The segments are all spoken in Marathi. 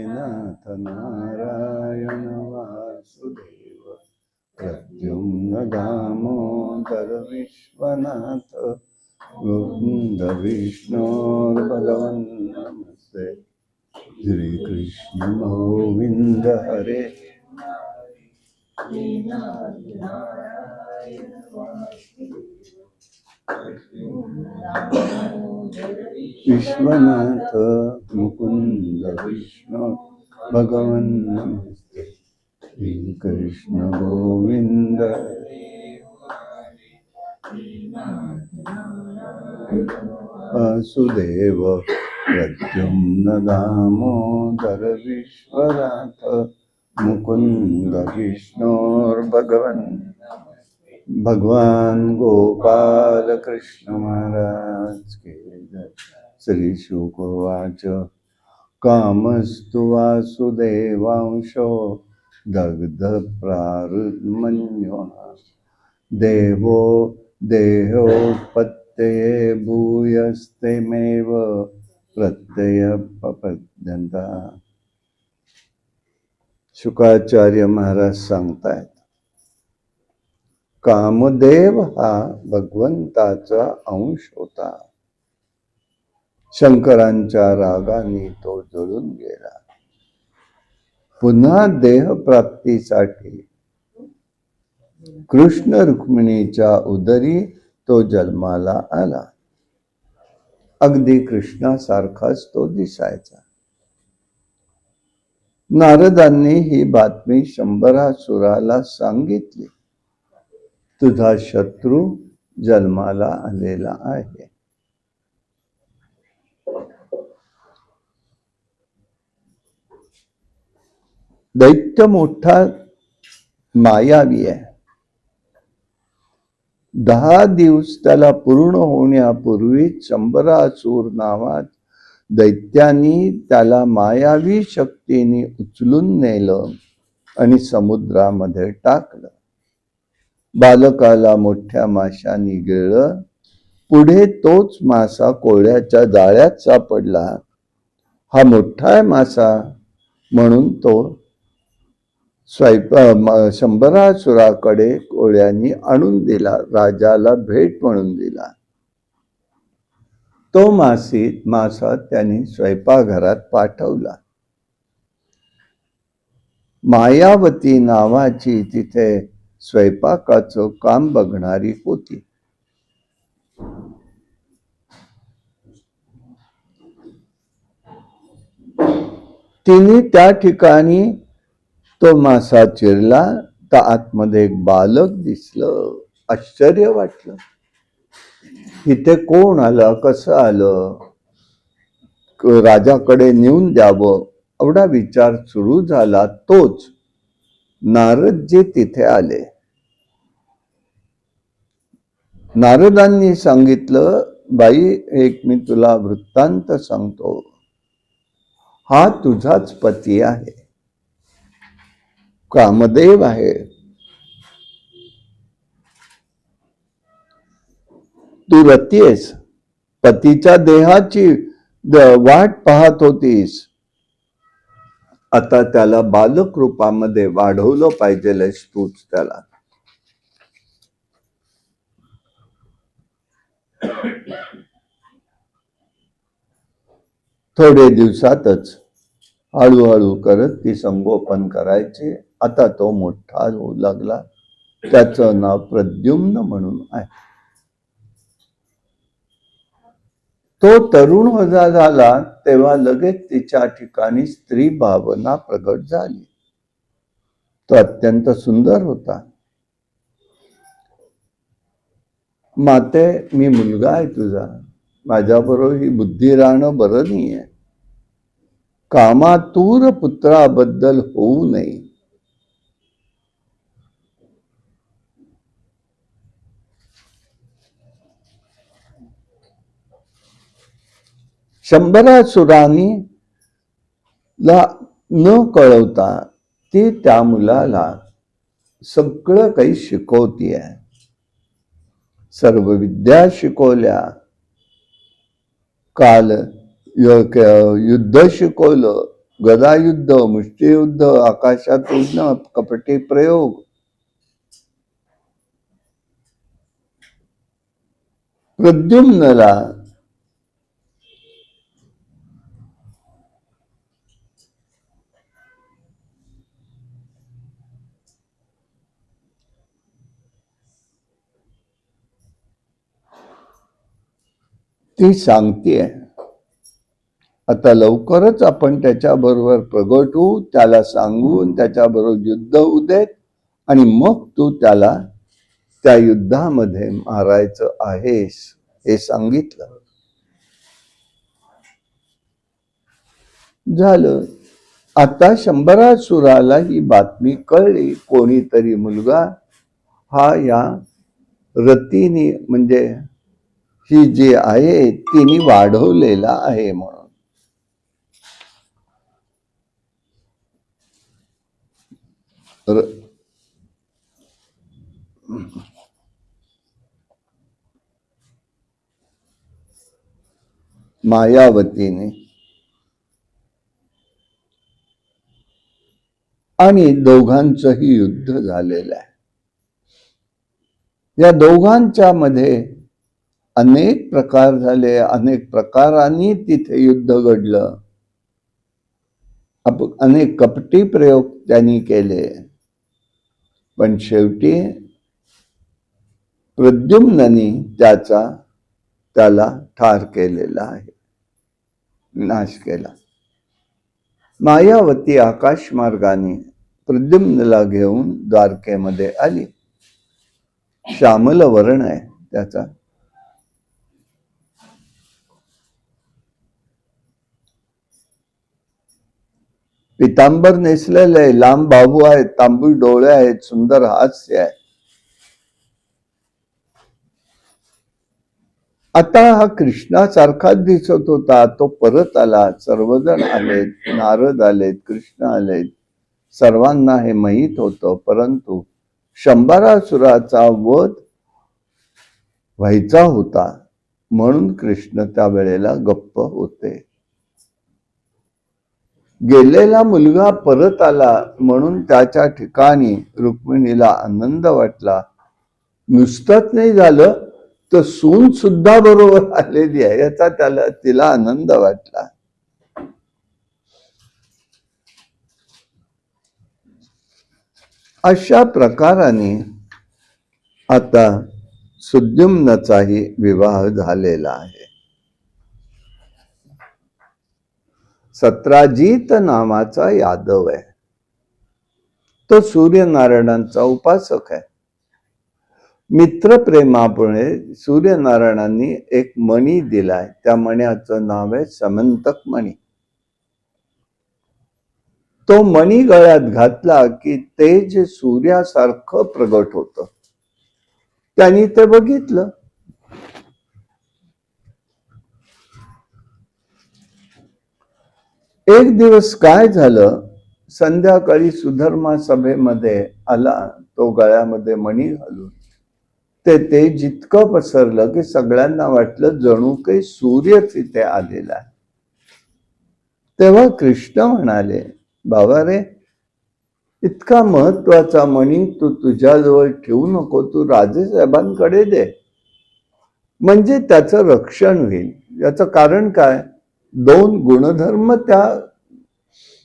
नाथ नारायण वासुदेव प्रद्युम्न दामोदर विश्वनाथ गोविंद विष्णु भगवन् नमस्ते। श्री कृष्ण गोविंद हरे विश्वनाथ मुकुंद विष्णु भगवन् नमस्ते। श्री कृष्ण गोविंद वासुदेव प्रद्युम्न दामोदर विश्वनाथ मुकुंद विष्णुर्भगवन् भगवान गोपाल कृष्ण महाराज के जय। श्री शुक उवाच कामस्तु वासुदेवांशो दग्ध प्रारुद्मन्युः देवो देहोत्पत्तये भूयस्तेमेव प्रत्ययपपद्यन्ता। शुकाचार्य महाराज सांगतायत, कामदेव हा भगवंताचा अंश होता. शंकरांच्या रागाने तो जळून गेला. पुन्हा देह प्राप्तीसाठी कृष्ण रुक्मिणीच्या उदरी तो जन्माला आला. अगदी कृष्णासारखाच तो दिसायचा. नारदांनी ही बातमी शंभरासुराला सांगितली. तुझा शत्रू जन्माला आलेला आहे. दैत्य मोठा मायावी आहे. 10 दिवस त्याला पूर्ण होण्यापूर्वी शंभरासूर नावात दैत्यांनी त्याला मायावी शक्तीने उचलून नेलं आणि समुद्रामध्ये टाकलं. बालकाला मोठ्या माशाने गिळलं. पुढे तोच मासा कोळ्याच्या जाळ्यात सापडला. हा मोठा मासा म्हणून तो शंभरासुराकडे कोळ्यांनी आणून दिला. राजाला भेट म्हणून दिला. तो मासा त्यांनी स्वयंपाकघरात पाठवला. मायावती नावाची तिथे स्वयंपाकाचं काम बघणारी होती. तिने त्या ठिकाणी तो मासा चिरला तर आतमध्ये एक बालक दिसलं. आश्चर्य वाटलं. इथे कोण आलं, कसं आलं, राजाकडे नेऊन द्यावं एवढा विचार सुरू झाला. तोच नारदजी तिथे आले. नारदांनी सांगितलं, बाई एक मी तुला वृत्तांत सांगतो. हा तुझाच पती आहे, कामदेव आहे. तू रतीयस, पतीच्या देहाची वाट पाहत होतीस. आता त्याला बालक रूपामध्ये वाढवलं पाहिजे तूच त्याला. थोडे दिवसातच हळूहळू करत ती संगोपन करायची. आता तो मोठा होऊ लागला. त्याचं नाव प्रद्युम्न म्हणून आहे. तो तरुण झाला तेव्हा लगेच तिच्या ठिकाणी स्त्री भावना प्रगट झाली. तो अत्यंत सुंदर होता. माते, मी मुलगा आहे तुझा, माझ्याबरोबर ही बुद्धी राहणं बरं नाहीये. कामातूर पुत्राबद्दल होऊ नये. शंभरासुरांनी न कळवता ती त्या मुलाला सगळं काही शिकवतीये. सर्व विद्या शिकवल्या. काल युद्ध शिकवलं. गदायुद्ध, मुष्टियुद्ध, आकाशात उडणं, कपटी प्रयोग, प्रद्युम्नला ती सांगतेय. आता लवकरच आपण त्याच्याबरोबर प्रगट होऊ, त्याला सांगून त्याच्याबरोबर युद्ध होऊ देत आणि मग तू त्याला त्या युद्धामध्ये मारायचं आहेस हे सांगितलं. झालं. आता शंभरासुराला ही बातमी कळली, कोणीतरी मुलगा हा या रतीने म्हणजे ही जी आहे तिने वाढवलेला आहे म्हणून. मायावतीने. आणि दोघांचंही युद्ध झालेलं आहे. या दोघांच्या मध्ये अनेक प्रकार झाले, अनेक प्रकारांनी तिथे युद्ध घडलं, अनेक कपटी प्रयोग त्यांनी केले, पण शेवटी प्रद्युम्ननी त्याला ठार केलेला आहे, नाश केला. मायावती आकाश मार्गाने प्रद्युम्नला घेऊन द्वारकेमध्ये आली. श्यामल वर्ण आहे त्याचा. पितांबर नेसलेलं आहे, लांब बाहू आहेत, तांबूळ डोळे आहेत, सुंदर हास्य आहे. आता हा कृष्णासारखाच दिसत होता. तो परत आला, सर्वजण आलेत, नारद आलेत, कृष्ण आलेत, सर्वांना हे माहीत होतं. परंतु शंभरासुराचा वध व्हायचा होता म्हणून कृष्ण त्या वेळेला गप्प होते. गेलेला मुलगा परत आला म्हणून त्याच्या ठिकाणी रुक्मिणीला आनंद वाटला. नुसतंच नाही झालं तर सून सुद्धा बरोबर आलेली आहे याचा तिला आनंद वाटला. अशा प्रकाराने आता सुद्युम्नचाही विवाह झालेला आहे. सत्राजित नावाचा यादव आहे. तो सूर्यनारायणांचा उपासक आहे. मित्रप्रेमामुळे सूर्यनारायणांनी एक मणी दिलाय. त्या मण्याचं नाव आहे समंतक मणी. तो मणी गळ्यात घातला की तेज सूर्यासारखं प्रगट होतं. त्यांनी ते बघितलं. एक दिवस काय झालं, संध्याकाळी सुधर्मा सभेमध्ये आला तो गळ्यामध्ये मणी घालून. ते तेज इतकं पसरलं की सगळ्यांना वाटलं जणू काही सूर्यच इथे आलेला आहे. तेव्हा कृष्ण म्हणाले, बाबा रे, इतका महत्वाचा मणी तू तुझ्याजवळ ठेवू नको, तू राजेसाहेबांकडे दे, म्हणजे त्याचं रक्षण होईल. याचं कारण काय, दोन गुणधर्म त्या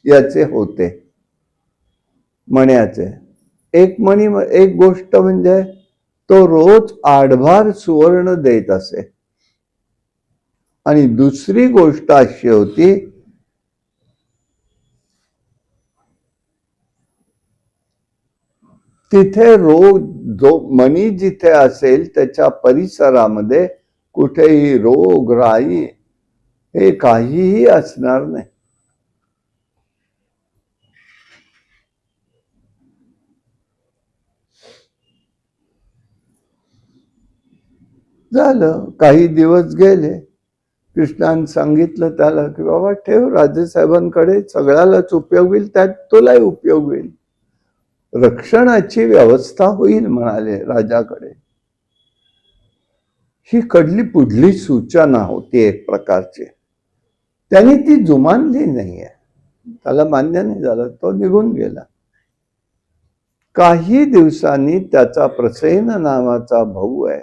याचे होते मण्याचे. एक गोष्ट म्हणजे तो रोज आडभार सुवर्ण देत असे, आणि दुसरी गोष्ट अशी होती तिथे रोग, जो मणी जिथे असेल त्याच्या परिसरामध्ये कुठेही रोग राई हे काहीही असणार नाही. झालं, काही दिवस गेले. कृष्णाने सांगितलं त्याला की बाबा ठेव राजेसाहेबांकडे, सगळ्यालाच उपयोग होईल, त्यात तुलाही उपयोग होईल, रक्षणाची व्यवस्था होईल म्हणाले राजाकडे. ही कडली पुढली सूचना होती एक प्रकारची. त्यांनी ती जुमानली नाहीये. त्याला मान्य नाही झालं, तो निघून गेला. काही दिवसांनी त्याचा प्रसेन नावाचा भाऊ आहे.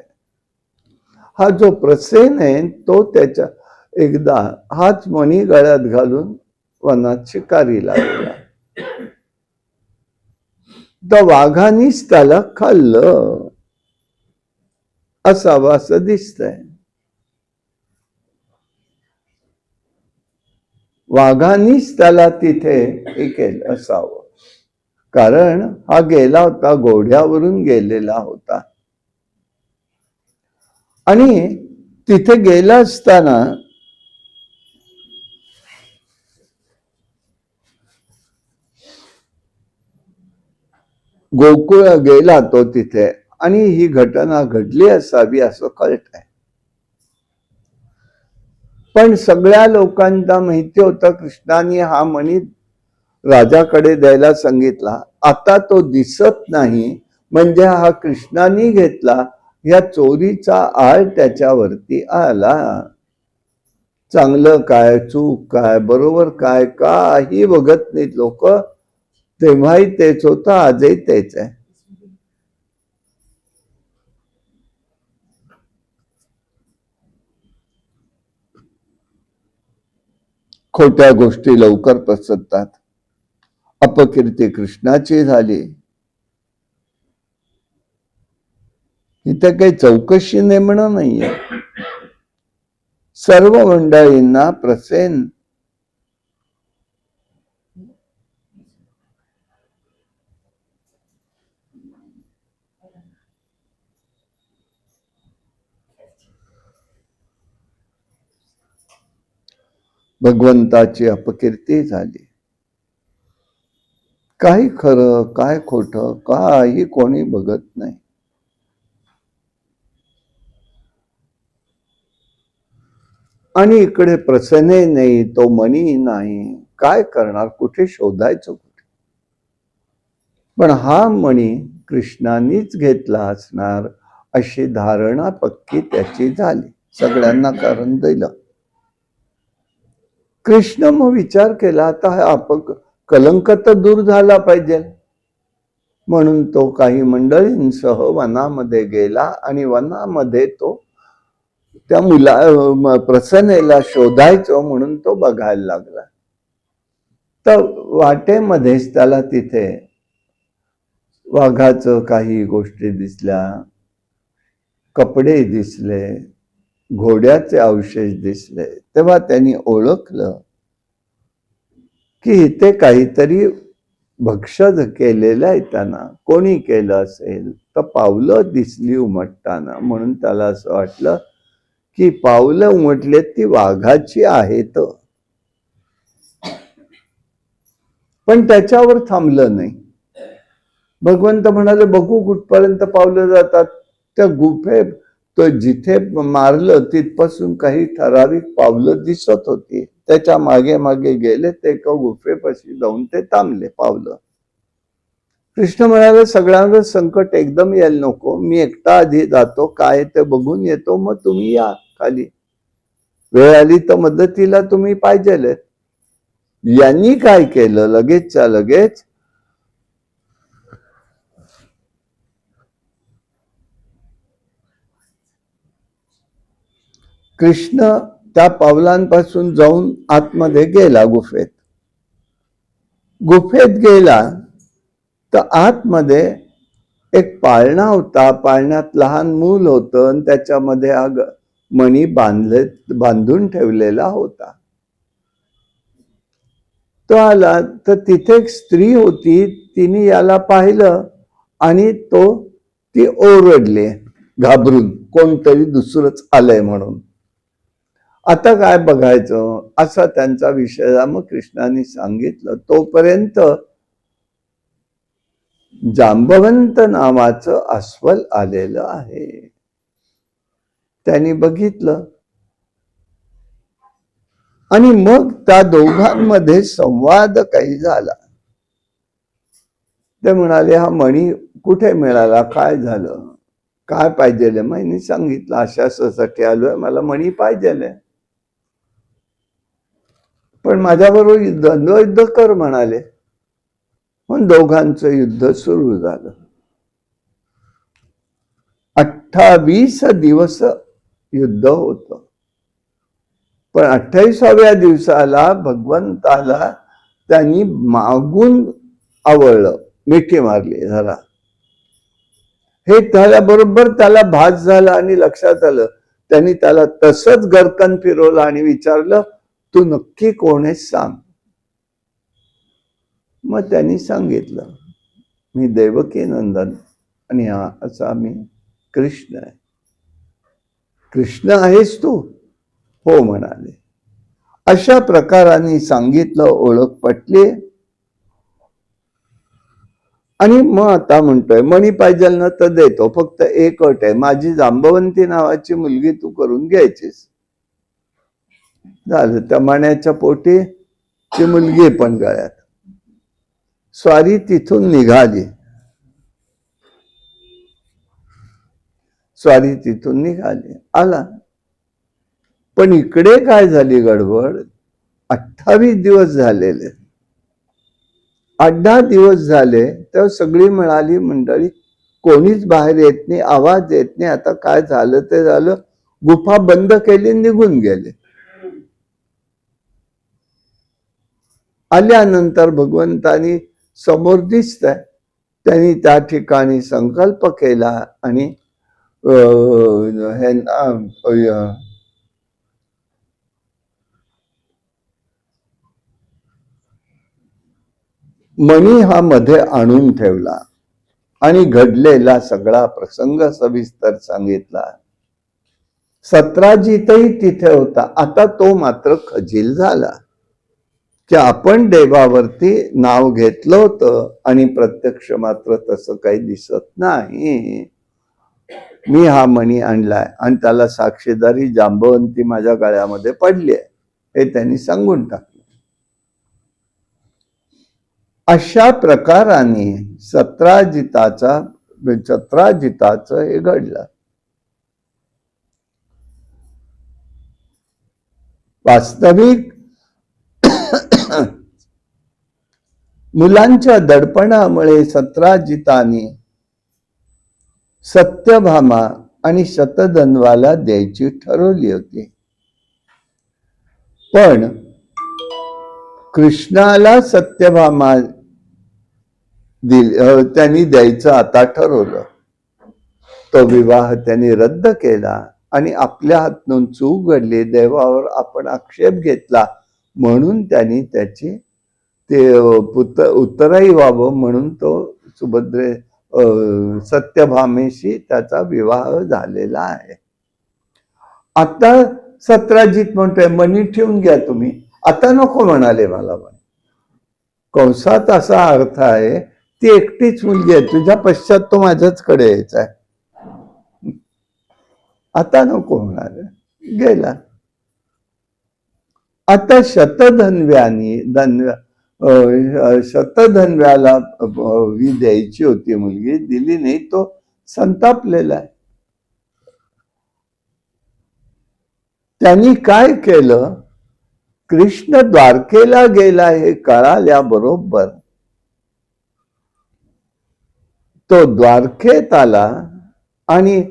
हा जो प्रसेन आहे तो त्याच्या एकदा हाच मणी गळ्यात घालून वनात शिकारीला गेला. तर वाघानीच त्याला खाल्लं असावं असं दिसतंय. वाघानीच त्याला तिथे हे केलं असावं, कारण हा गेला होता, घोड्यावरून गेलेला होता. आणि तिथे गेला असताना गोकुळ गेला तो तिथे, आणि ही घटना घडली असावी असं कळत आहे. पण सगळ्या लोकांना माहिती होतं कृष्णाने हा मणी राजाकडे द्यायला सांगितला. आता तो दिसत नाही, म्हणजे हा कृष्णाने घेतला, या चोरीचा आळ त्याच्यावरती आला. चांगलं काय, चूक काय, बरोबर काय, काही बघत नाहीत लोक. तेव्हाही तेच होतं, आजही तेच आहे. खोट्या गोष्टी लवकर पसरतात. अपकीर्ती कृष्णाची झाली. इथे काही चौकशी नेमणं नाहीये. सर्व मंडळींना प्रसेन भगवंताची अपकीर्ती झाली. काही खरं काय खोटं काही कोणी बघत नाही. आणि इकडे प्रसन्ने नाही, तो मणी नाही, काय करणार, कुठे शोधायचं कुठे. पण हा मणी कृष्णानीच घेतला असणार अशी धारणा पक्की त्याची झाली. सगळ्यांना कारण दिलं. कृष्ण मग विचार केला, आता हा कलंक तर दूर झाला पाहिजे, म्हणून तो काही मंडळींसह वनामध्ये गेला आणि वनामध्ये तो त्या प्रसन्नेला शोधायचं म्हणून तो बघायला लागला. तर वाटेमध्येच त्याला तिथे वाघाचं काही गोष्टी दिसल्या, कपडे दिसले, घोड्याचे अवशेष दिसले. तेव्हा त्यांनी ओळखलं की इथे काहीतरी भक्षद केलेलं आहे. त्यांना कोणी केलं असेल, तर पावलं दिसली उमटताना, म्हणून त्याला असं वाटलं की पावलं उमटले ती वाघाची आहेत. पण त्याच्यावर थांबलं नाही. भगवंत म्हणाले, बघू कुठपर्यंत पावलं जातात. त्या गुफेत तो जिथे मारलं तिथपासून काही ठराविक पावलं दिसत होती. त्याच्या मागे मागे गेले, ते एका गुफेपाशी जाऊन ते थांबले पावलं. कृष्ण म्हणाले, सगळ्यांवर संकट एकदम यायला नको, मी एकटा आधी जातो, काय ते बघून येतो, मग तुम्ही या खाली. वेळ आली तर मदतीला तुम्ही पाहिजे. यांनी काय केलं, लगेचच्या लगेच कृष्ण त्या पावलांपासून जाऊन आतमध्ये गेला गुफेत. गुफेत गेला तर आतमध्ये एक पाळणा होता. पाळण्यात लहान मूल होतं आणि त्याच्यामध्ये मणी बांधून ठेवलेला होता. तो आला तर तिथे एक स्त्री होती. तिने याला पाहिलं आणि ती ओरडली घाबरून, कोणतरी दुसरंच आलंय म्हणून. आता काय बघायचं असा त्यांचा विषय. मग कृष्णाने सांगितलं. तोपर्यंत जांबवंत नावाचं अस्वल आलेलं आहे. त्यांनी बघितलं आणि मग त्या दोघांमध्ये संवाद काही झाला. ते म्हणाले, हा मणी कुठे मिळाला, काय झालं, काय पाहिजे. मी सांगितलं, अशासाठी आलोय, मला मणी पाहिजे. पण माझ्याबरोबर द्वंद्वयुद्ध कर म्हणाले. पण दोघांचं युद्ध सुरू झालं. 28 दिवस युद्ध होतं. पण 28व्या दिवसाला भगवंताला त्यांनी मागून आवळलं, मिठी मारली जरा. हे त्याबरोबर त्याला भास झाला आणि लक्षात आलं. त्यांनी त्याला तसंच गरकन फिरवलं आणि विचारलं, तू नक्की कोण आहेस सांग. मग त्यांनी सांगितलं, मी देवकी नंदन आणि असा मी कृष्ण आहे. कृष्ण आहेस तू? हो म्हणाले. अशा प्रकाराने सांगितलं, ओळख पटली. आणि मग आता म्हणतोय, मणी पाहिजे ना तर देतो, फक्त एक अट आहे, माझी जांबवंती नावाची मुलगी तू करून घ्यायचीस. झालं. त्या मण्याच्या पोटी ती मुलगी पण गळ्यात. स्वारी तिथून निघाली. स्वारी तिथून निघाली, आला. पण इकडे काय झाली गडबड, 28 दिवस झालेले, 8-10 दिवस झाले, तेव्हा सगळी मिळाली मंडळी, कोणीच बाहेर येत नाही, आवाज येत नाही. आता काय झालं ते झालं, गुफा बंद केली, निघून गेले. आल्यानंतर भगवंतानी समोर दिसतंय, त्यांनी त्या ठिकाणी संकल्प केला आणि मणी हा मध्ये आणून ठेवला आणि घडलेला सगळा प्रसंग सविस्तर सांगितला. सत्राजितही तिथे होता. आता तो मात्र खजील झाला की आपण देवावरती नाव घेतलं होतं आणि प्रत्यक्ष मात्र तसं काही दिसत नाही. मी हा मणी आणलाय आणि त्याला साक्षीदारी जांबवंती माझ्या गळ्यामध्ये पडली आहे, हे त्यांनी सांगून टाकलं. अशा प्रकाराने सत्राजिताचं हे घडलं. वास्तविक मुलांच्या दडपणामुळे सत्राजिताने सत्यभामा आणि शतधन्वाला द्यायची ठरवली होती. पण कृष्णाला सत्यभामा त्यांनी द्यायचं आता ठरवलं. तो विवाह त्यांनी रद्द केला आणि आपल्या हातून चूक घडली, देवावर आपण आक्षेप घेतला म्हणून त्यांनी त्याची ते उत्तराई व्हावं म्हणून तो सुभद्रे सत्यभामेशी त्याचा विवाह झालेला आहे. आता सत्राजित म्हणतोय, मणी ठेवून घ्या तुम्ही, आता नको म्हणाले मला. पण कंसात असा अर्थ आहे, ती एकटीच मुलगी आहे, तुझ्या पश्चात तो माझ्याचकडे यायचा आहे, आता नको म्हणाले, गेला. आता शतधन्व्याला ही द्यायची होती मुलगी, दिली नाही, तो संतापलेला आहे. त्यांनी काय केलं, कृष्ण द्वारकेला गेला हे कळाल्याबरोबर तो द्वारकेत आला आणि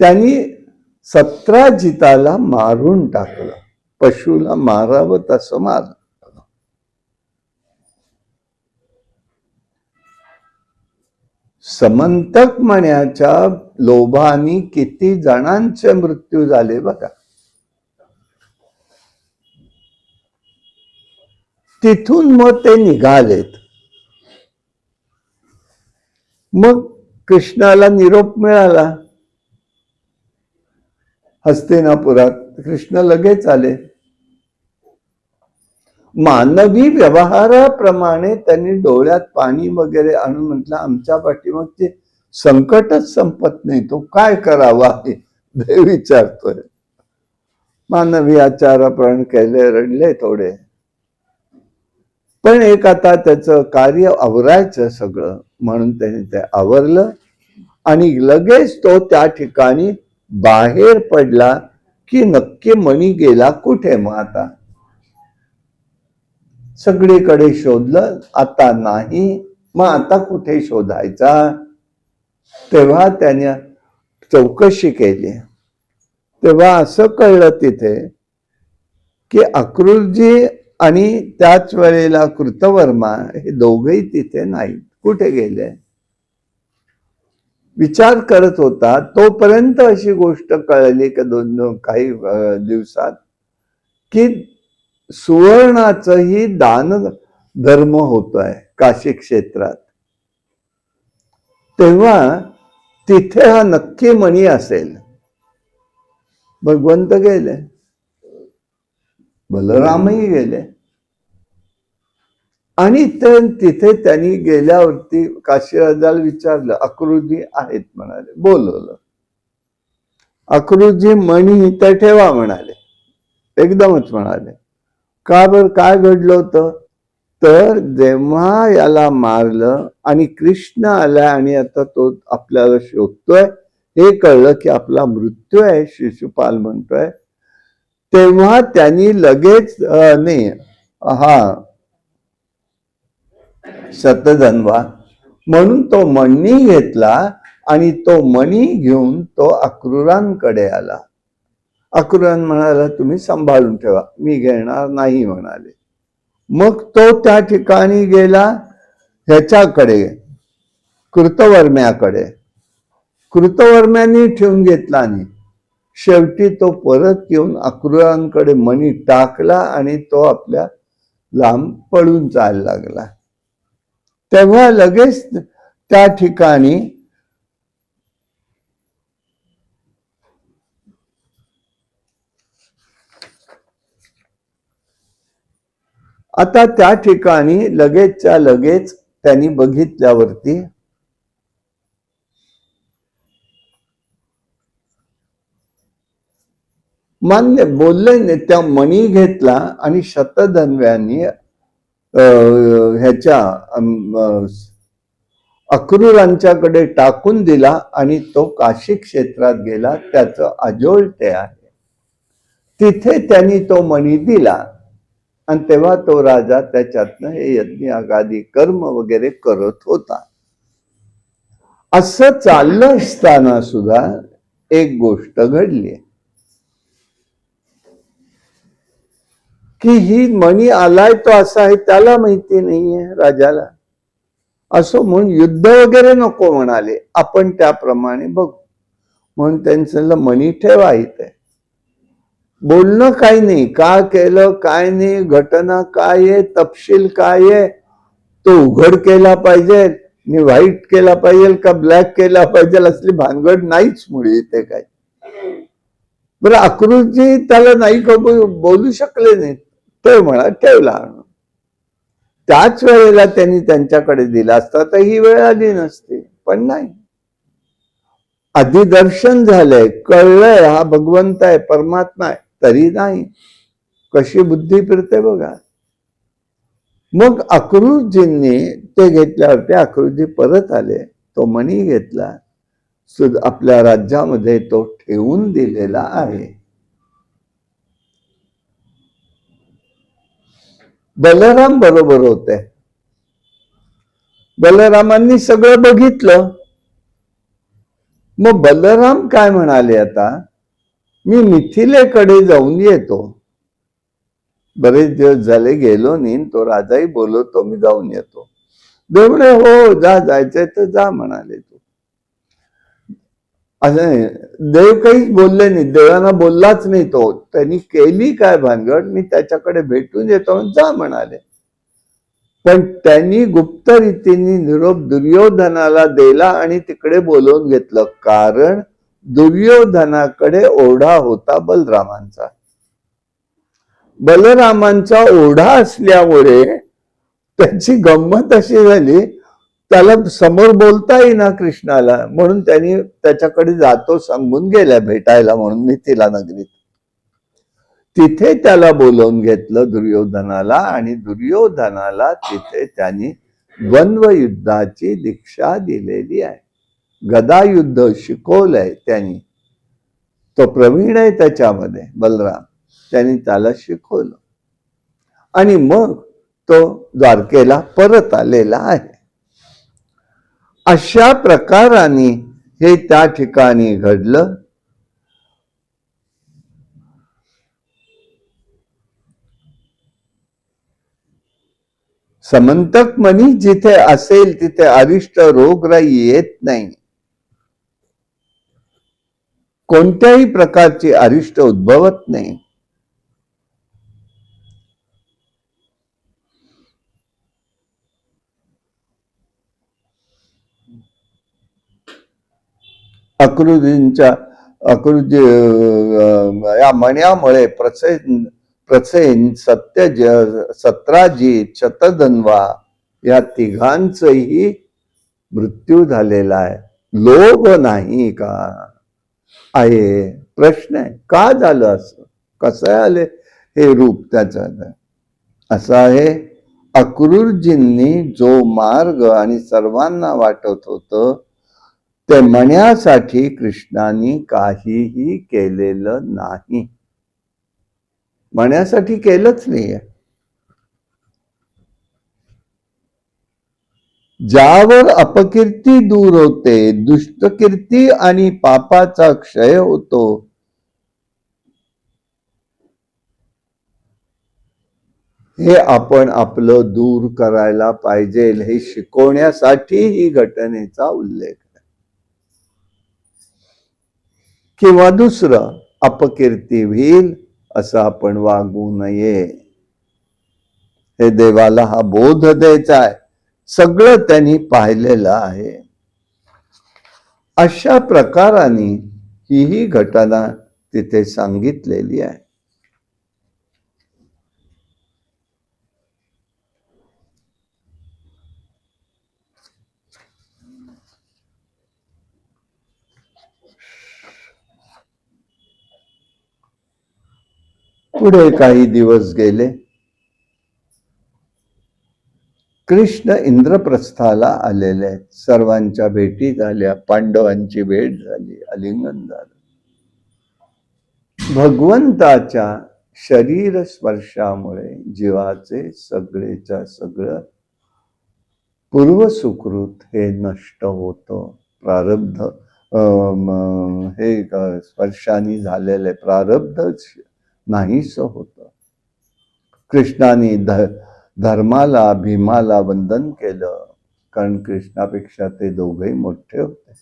त्यांनी सत्राजिताला मारून टाकलं, पशुला मारावं तसं मारलं. समंतक मण्याच्या लोभाने किती जणांचे मृत्यू झाले बघा. तिथून मग ते निघालेत. मग कृष्णाला निरोप मिळाला हस्तिनापुरात. कृष्ण लगेच आले. मानवी व्यवहाराप्रमाणे त्यांनी डोळ्यात पाणी वगैरे आणून म्हटलं, आमच्या पाठीमाग ते संकटच संपत नाही, तो काय करावा हे देव विचारतोय. मानवी आचाराप्रमाणे केले, रडले थोडे, पण एक आता त्याचं कार्य आवरायचं सगळं म्हणून त्यांनी ते आवरलं आणि लगेच तो त्या ठिकाणी बाहेर पडला की नक्की मणी गेला कुठे. मग आता सगळीकडे शोधलं, आता नाही. मग आता कुठे शोधायचा. तेव्हा त्याने चौकशी केली. तेव्हा असं कळलं तिथे की अक्रूरजी आणि त्याच वेळेला कृतवर्मा हे दोघेही तिथे नाहीत. कुठे गेले. विचार करत होता तोपर्यंत अशी गोष्ट कळली की काही दिवसात की सुवर्णाचंही दान धर्म होतोय काशी क्षेत्रात. तेव्हा तिथे हा नक्की मणी असेल. भगवंत गेले, बलरामही गेले आणि तिथे त्यांनी गेल्यावरती काशीराजाला विचारलं. अक्रूरजी आहेत म्हणाले. बोलवलं. अक्रूरजी मणी इथे ठेवा म्हणाले. एकदमच म्हणाले. का बर, काय घडलं होतं. तर जेव्हा याला मारलं आणि कृष्ण आला आणि आता तो आपल्याला शोधतोय हे कळलं की आपला मृत्यू आहे, शिशुपाल म्हणतोय, तेव्हा त्यांनी लगेच नाही हा शतधन्वा म्हणून तो मणी घेतला आणि तो मणी घेऊन तो अक्रूरांकडे आला. अक्रूरान म्हणाला तुम्ही सांभाळून ठेवा, मी घेणार नाही म्हणाले. मग तो त्या ठिकाणी गेला ह्याच्याकडे, कृतवर्म्याकडे. कृतवर्म्याने ठेवून घेतला नाही. शेवटी तो परत येऊन अक्रूरांकडे मणी टाकला आणि तो आपल्या लांब पळून जायला लागला. तेव्हा लगेच त्या ठिकाणी आता त्या ठिकाणी लगेचच्या लगेच त्यांनी बघितल्यावरती मान्य बोलले. त्या मणी घेतला आणि शतधन्व्यांनी ह्याच्या अक्रूरांच्याकडे टाकून दिला आणि तो काशी क्षेत्रात गेला. त्याचं अजोल ते आहे. तिथे त्यांनी तो मणी दिला आणि तेव्हा तो राजा त्याच्यातनं हे यज्ञ आगादी कर्म वगैरे करत होता. असं चाललं असताना सुद्धा एक गोष्ट घडली की ही मणी आलाय तो असा आहे त्याला माहिती नाहीये राजाला. असो म्हणून युद्ध वगैरे नको म्हणाले, आपण त्याप्रमाणे बघू म्हणून त्यांचं मणी ठेवा इथे. बोलणं काही नाही, का केलं काय नाही, घटना काय आहे, तपशील काय आहे, तो उघड केला पाहिजे नि व्हाईट केला पाहिजे का ब्लॅक केला पाहिजे असली भानगड नाहीच मुळे इथे काय. बरं अक्रूरजी त्याला नाही बोलू शकले नाही. ते म्हणा ठेवला. त्याच वेळेला त्यांनी त्यांच्याकडे दिला असता तर ही वेळ आली नसती. पण नाही, आधी दर्शन झालंय, कळलंय हा भगवंत आहे, परमात्मा आहे, तरी नाही. कशी बुद्धी फिरते बघा. मग अक्रूरजींनी ते घेतल्यावरती अक्रूरजी परत आले. तो मणी घेतला, आपल्या राज्यामध्ये तो ठेवून दिलेला आहे. बलराम बरोबर होते. बलरामांनी सगळं बघितलं. मग बलराम काय म्हणाले, आता मी मिथिलेकडे जाऊन येतो. बरेच दिवस झाले गेलो नाही, तो राजाही बोलवतो मी जाऊन येतो. देव म्हणे हो जा, जायचंय तर जा म्हणाले. तू असं देव काहीच बोलले नाही, देवांना बोललाच नाही तो. त्यांनी केली काय भानगड, मी त्याच्याकडे भेटून येतो जा म्हणाले. पण त्यांनी गुप्त रीतीने निरोप दुर्योधनाला दिला आणि तिकडे बोलवून घेतलं. कारण दुर्योधनाकडे ओढा होता बलरामांचा. बलरामांचा ओढा असल्यामुळे त्यांची गंमत अशी झाली, त्याला समोर बोलता येईना कृष्णाला, म्हणून त्यांनी त्याच्याकडे जातो सांगून गेल्या भेटायला म्हणून मिथिला नगरीत. तिथे त्याला बोलवून घेतलं दुर्योधनाला आणि दुर्योधनाला तिथे त्यांनी द्वंद्व युद्धाची दीक्षा दिलेली आहे. गदा युद्ध शिकवलंय त्यांनी. तो प्रवीण आहे त्याच्यामध्ये बलराम, त्यांनी त्याला शिकवलं आणि मग तो द्वारकेला परत आलेला आहे. अशा प्रकाराने हे त्या ठिकाणी घडलं. समंतक मनी जिथे असेल तिथे अरिष्ट रोगराई येत नाही. कोणत्याही प्रकारची अरिष्ट उद्भवत नाही. अक्रुजींच्या या मण्यामुळे प्रसेन सत्राजित शतधन्वा या तिघांचही मृत्यू झालेला आहे. लोभ नाही का आहे प्रश्न आहे. का झालं असं, कसं आले हे रूप त्याचं असं आहे. अक्रूरजींनी जो मार्ग आणि सर्वांना वाटत होतं ते म्हणण्यासाठी कृष्णाने काहीही केलेलं नाही. म्हणण्यासाठी केलंच नाही. ज्यावर अपकीर्ती दूर होते, दुष्टकीर्ती आणि पापाचा क्षय होतो, हे आपण आपलं दूर करायला पाहिजे हे शिकवण्यासाठी ही घटनेचा उल्लेख आहे. किंवा दुसरं अपकीर्ती होईल असं आपण वागू नये, हे देवाला हा बोध द्यायचा आहे. सगळं त्यांनी पाहिलेलं आहे. अशा प्रकाराने ही घटना तिथे सांगितलेली आहे. पुढे काही दिवस गेले. कृष्ण इंद्रप्रस्थाला आलेले आहेत. सर्वांच्या भेटी झाल्या, पांडवांची भेट झाली, आलिंगन झालं. भगवंताच्या शरीर स्पर्शामुळे जीवाचे सगळेच्या सगळं पूर्व सुकृत हे नष्ट होतं. प्रारब्ध हे स्पर्शाने झालेले प्रारब्धच नाहीस होतं. कृष्णाने धर्माला भीमाला वंदन केलं, कारण कृष्णापेक्षा ते दोघेही मोठे होते.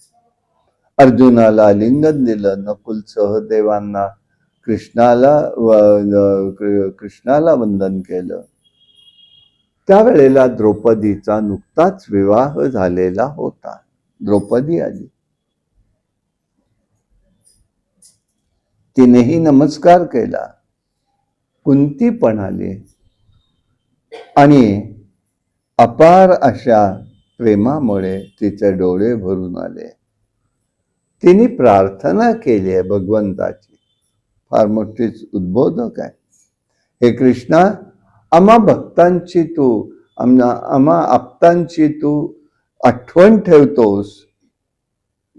अर्जुनाला आलिंगन दिलं. नकुल सहदेवांना कृष्णाला वंदन केलं. त्यावेळेला द्रौपदीचा नुकताच विवाह झालेला होता. द्रौपदी आली. तिनेही नमस्कार केला. कुंती पण आली आणि अपार अशा प्रेमामुळे तिचे डोळे भरून आले. तिने प्रार्थना केली आहे भगवंताची, फार मोठीच उद्बोधक आहे. हे कृष्णा, आम्हा भक्तांची तू, आम्हा आप्तांची तू आठवण ठेवतोस.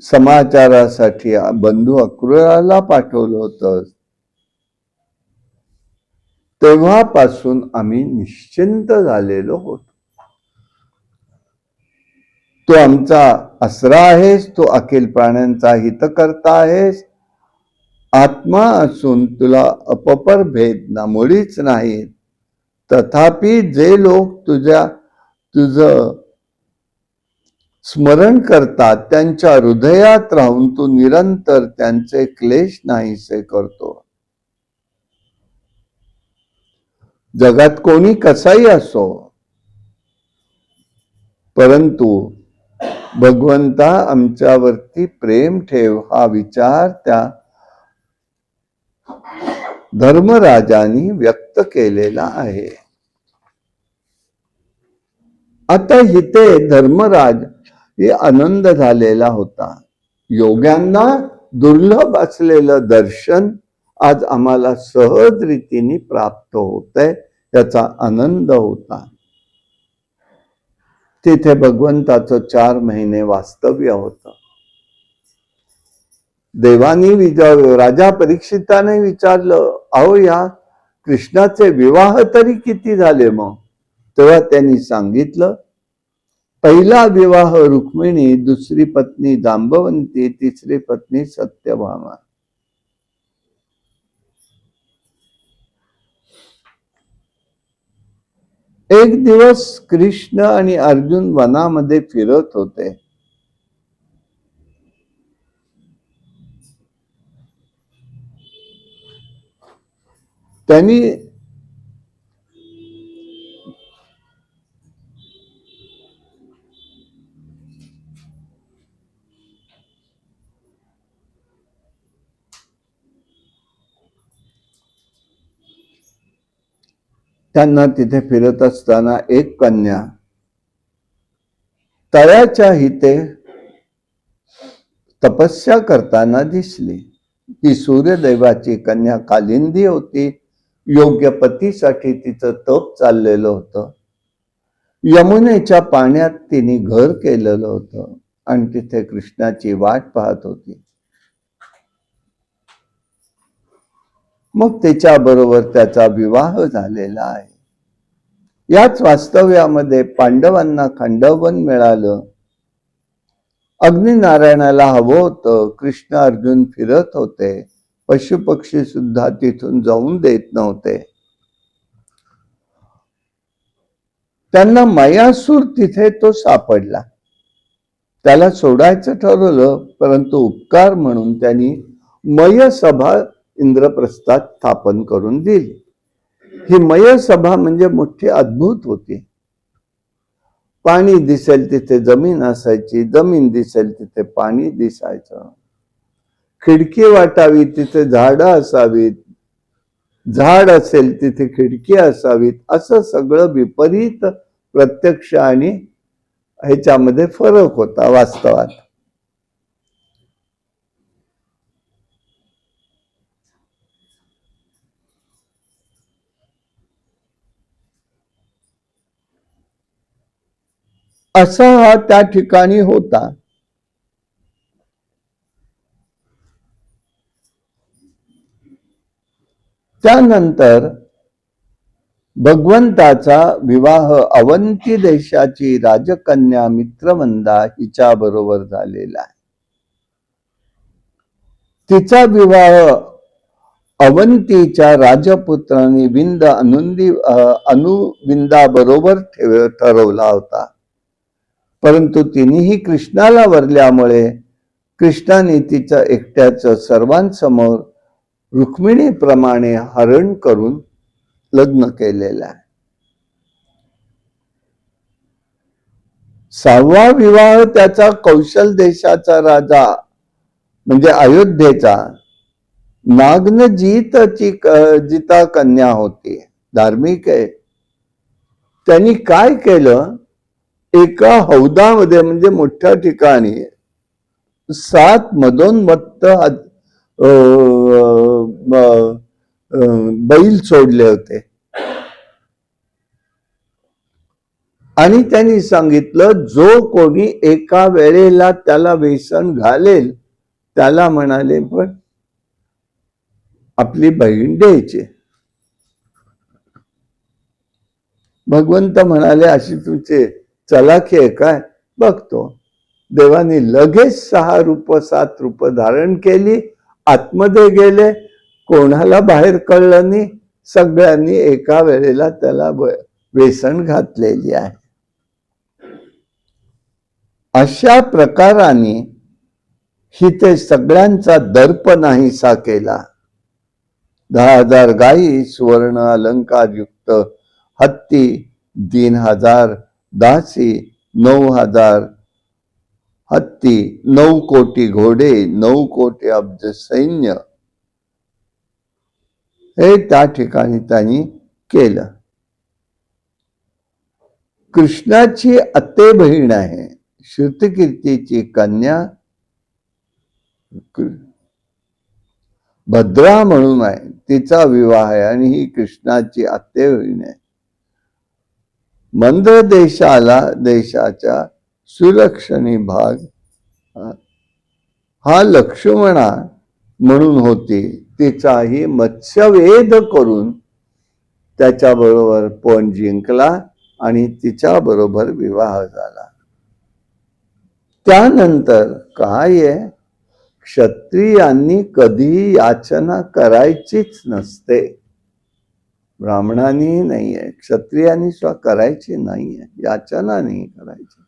समाचारासाठी बंधू अक्रूराला पाठवलं होतं, तेव्हापासून आम्ही निश्चिंत झालेलो होतो. तू आमचा आसरा आहेस, तू अखिल प्राण्यांचा हितकर्ता आहेस. आत्मा असून तुला अपपर भेद मुळीच नाहीत. तथापि जे लोक तुझं स्मरण करतात त्यांच्या हृदयात राहून तू निरंतर त्यांचे क्लेश नाहीसे करतो. जगात कोणी कसाही असो, परंतु भगवंता आमच्यावरती प्रेम ठेव हा विचार त्या धर्मराजांनी व्यक्त केलेला आहे. आता इथे धर्मराज हे आनंद झालेला होता. योग्यांना दुर्लभ असलेलं दर्शन आज आम्हाला सहज रीतीने प्राप्त होतंय, याचा आनंद होता. तिथे भगवंताचं 4 महिने वास्तव्य होतं. देवानी राजा परीक्षिताने विचारलं, अहो या कृष्णाचे विवाह तरी किती झाले मग? तेव्हा त्यांनी सांगितलं, पहिला विवाह रुक्मिणी, दुसरी पत्नी जांबवंती, तिसरी पत्नी सत्यभामा. एक दिवस कृष्ण आणि अर्जुन वनामध्ये फिरत होते. त्यांनी त्यांना तिथे फिरत असताना एक कन्या तळ्याच्या हिते तपस्या करताना दिसली. ही सूर्यदेवाची कन्या कालिंदी होती. योग्य पतीसाठी तिचं तप चाललेलं होतं. यमुनेच्या पाण्यात तिने घर केलेलं होतं आणि तिथे कृष्णाची वाट पाहत होती. मग त्याच्या बरोबर त्याचा विवाह झालेला आहे. याच वास्तव्यामध्ये पांडवांना खंडवन मिळालं. अग्निनारायणाला हवं होतं. कृष्ण अर्जुन फिरत होते. पशुपक्षी सुद्धा तिथून जाऊन देत नव्हते. त्यांना मयासूर तिथे तो सापडला. त्याला सोडायचं ठरवलं, परंतु उपकार म्हणून त्यांनी मयसभा इंद्रप्रस्थात स्थापन करून दिली. ही मयसभा म्हणजे मोठी अद्भुत होती. पाणी दिसेल तिथे जमीन असायची, जमीन दिसेल तिथे पाणी दिसायचं. खिडकी वाटावी तिथे झाडं असावीत, झाड असेल तिथे खिडकी असावीत. असं सगळं विपरीत प्रत्यक्ष आणि ह्याच्यामध्ये फरक होता वास्तवात. असा हा त्या ठिकाणी होता. त्यानंतर भगवंताचा विवाह अवंती देशाची राजकन्या मित्रमंदा हिच्या बरोबर झालेला आहे. तिचा विवाह अवंतीच्या राजपुत्रांनी विंद अनुविंदा बरोबर ठरवला होता. परंतु तिनेही कृष्णाला वरल्यामुळे कृष्णाने तिच्या एकट्याचं सर्वांसमोर रुक्मिणीप्रमाणे हरण करून लग्न केलेलं आहे. 6वा विवाह त्याचा कौशल देशाचा राजा म्हणजे अयोध्येचा नाग्नजीतची जिता कन्या होती. धार्मिक आहे. त्यांनी काय केलं, एका हौदामध्ये म्हणजे मोठ्या ठिकाणी 7 मदोन्मत्त बैल सोडले होते आणि त्यांनी सांगितलं, जो कोणी एका वेळेला त्याला व्यसन घालेल त्याला म्हणाले पण आपली बहीण द्यायची. भगवंत म्हणाले, अशी तुमचे चलाखी आहे काय? बघतो. देवाने लगेच 6 रूप 7 रूप धारण केली. आतमध्ये गेले, कोणाला बाहेर कळलं नाही. सगळ्यांनी एका वेळेला त्याला व्यसन घातलेली आहे. अशा प्रकाराने हिते सगळ्यांचा दर्प नाहीसा केला. 10,000 गायी, सुवर्ण अलंकार युक्त हत्ती, 3,000 दासी, 9,000 हत्ती, 9 कोटी घोडे, 9 कोटी अब्ज सैन्य हे त्या ठिकाणी त्यांनी केलं. कृष्णाची आते बहीण आहे, श्रुतकीर्तीची कन्या भद्रा म्हणून आहे. तिचा विवाह आहे आणि ही कृष्णाची आते बहीण आहे. मंद्र देशाच्या सुलक्षणी भाग हा लक्ष्मणा म्हणून होती, तिचाही मत्स्यवेध करून त्याच्याबरोबर पण जिंकला आणि तिच्या बरोबर विवाह झाला. त्यानंतर काय आहे, क्षत्रियांनी कधी याचना करायचीच नसते. ब्राह्मणांनी नाहीये, क्षत्रियांनी सुद्धा करायची नाहीये, याचना नाही करायची.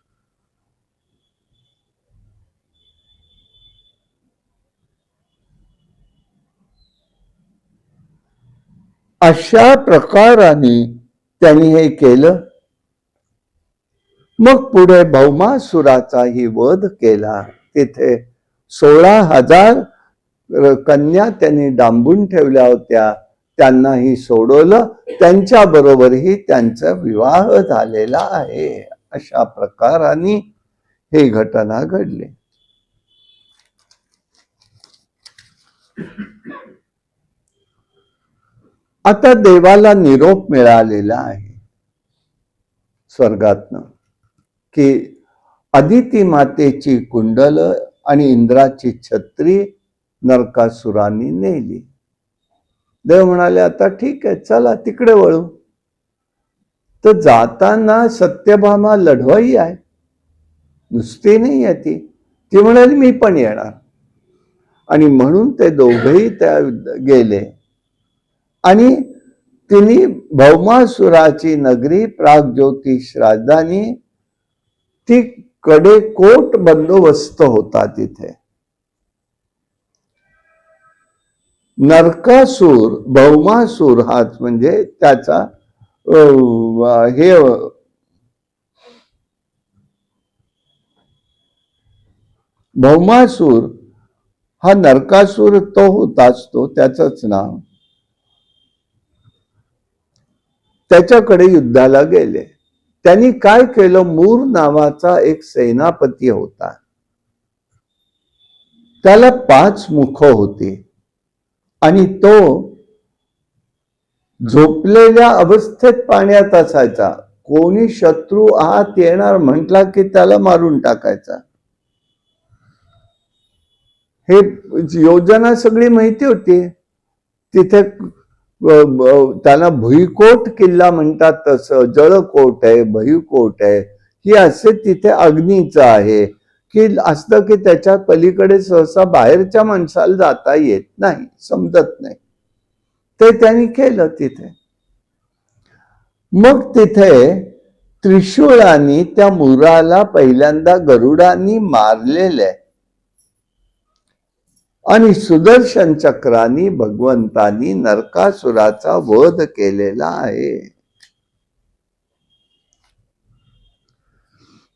अशा प्रकाराने त्यांनी हे केलं. मग पुढे भौमासुराचाही वध केला. तिथे 16,000 कन्या त्यांनी डांबून ठेवल्या होत्या, त्यांनाही सोडवलं. त्यांच्या बरोबरही त्यांचा विवाह झालेला आहे. अशा प्रकाराने ही घटना घडली. आता देवाला निरोप मिळालेला आहे स्वर्गातनं की अदिती मातेची कुंडल आणि इंद्राची छत्री नरकासुरांनी नेली. देव म्हणाले आता ठीक आहे, चला तिकडे वळू. तर जाताना सत्यभामा लढवाई आहे, नुसती नाही आहे ती. ती म्हणाली मी पण येणार. आणि म्हणून ते दोघेही त्या गेले. आणि तिने भौमासुराची नगरी प्रागज्योतिष राजधानी, ती कडेकोट बंदोबस्त होता तिथे. नरकासूर, भौमासूर हाच म्हणजे त्याचा हे भौमासूर हा नरकासूर तो होताच, तो त्याचंच नाव. त्याच्याकडे युद्धाला गेले. त्यांनी काय केलं, मूर नावाचा एक सेनापती होता, त्याला 5 मुख होती आणि तो झोपलेल्या अवस्थेत पाण्यात असायचा. कोणी शत्रू आत येणार म्हटला की त्याला मारून टाकायचा. हे योजना सगळी माहिती होती. तिथे त्याला भुईकोट किल्ला म्हणतात, तसं जळकोट आहे, भुईकोट आहे. ही असे तिथे अग्नीचं आहे की असतं की त्याच्या पलीकडे सहसा बाहेरच्या माणसाला जाता येत नाही, समजत नाही. ते त्यांनी केलं तिथे. मग तिथे त्रिशूळांनी त्या मुराला पहिल्यांदा गरुडांनी मारलेले आणि सुदर्शन चक्रांनी भगवंतांनी नरकासुराचा वध केलेला आहे.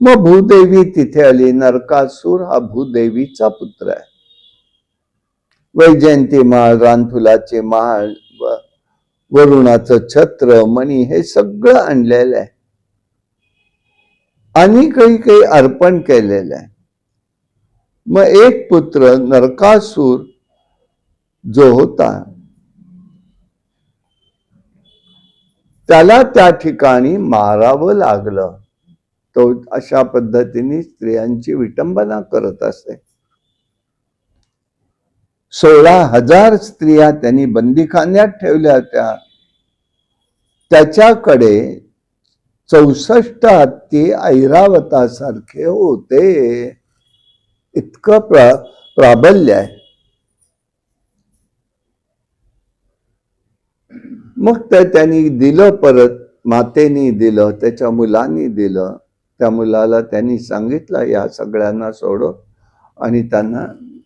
मग भूदेवी तिथे आली. नरकासूर हा भूदेवीचा पुत्र आहे. वैजयंती माळ, रानफुलाचे माळ, वरुणाचं छत्र, मणी हे सगळं आणलेलं आहे आणि काही काही अर्पण केलेलं आहे. मग एक पुत्र नरकासूर जो होता त्याला त्या ठिकाणी मारावं लागलं. तो अशा पद्धतीने स्त्रियांची विटंबना करत असे. 16,000 स्त्रिया त्यांनी बंदीखान्यात ठेवल्या होत्या. त्याच्याकडे 64 हत्ती ऐरावतासारखे होते. इतकं प्राबल्य आहे. मग त्यांनी दिलं परत, मातेनी दिलं, त्याच्या मुलांनी दिलं. त्या मुलाला त्यांनी सांगितलं या सगळ्यांना सोडव आणि त्यांना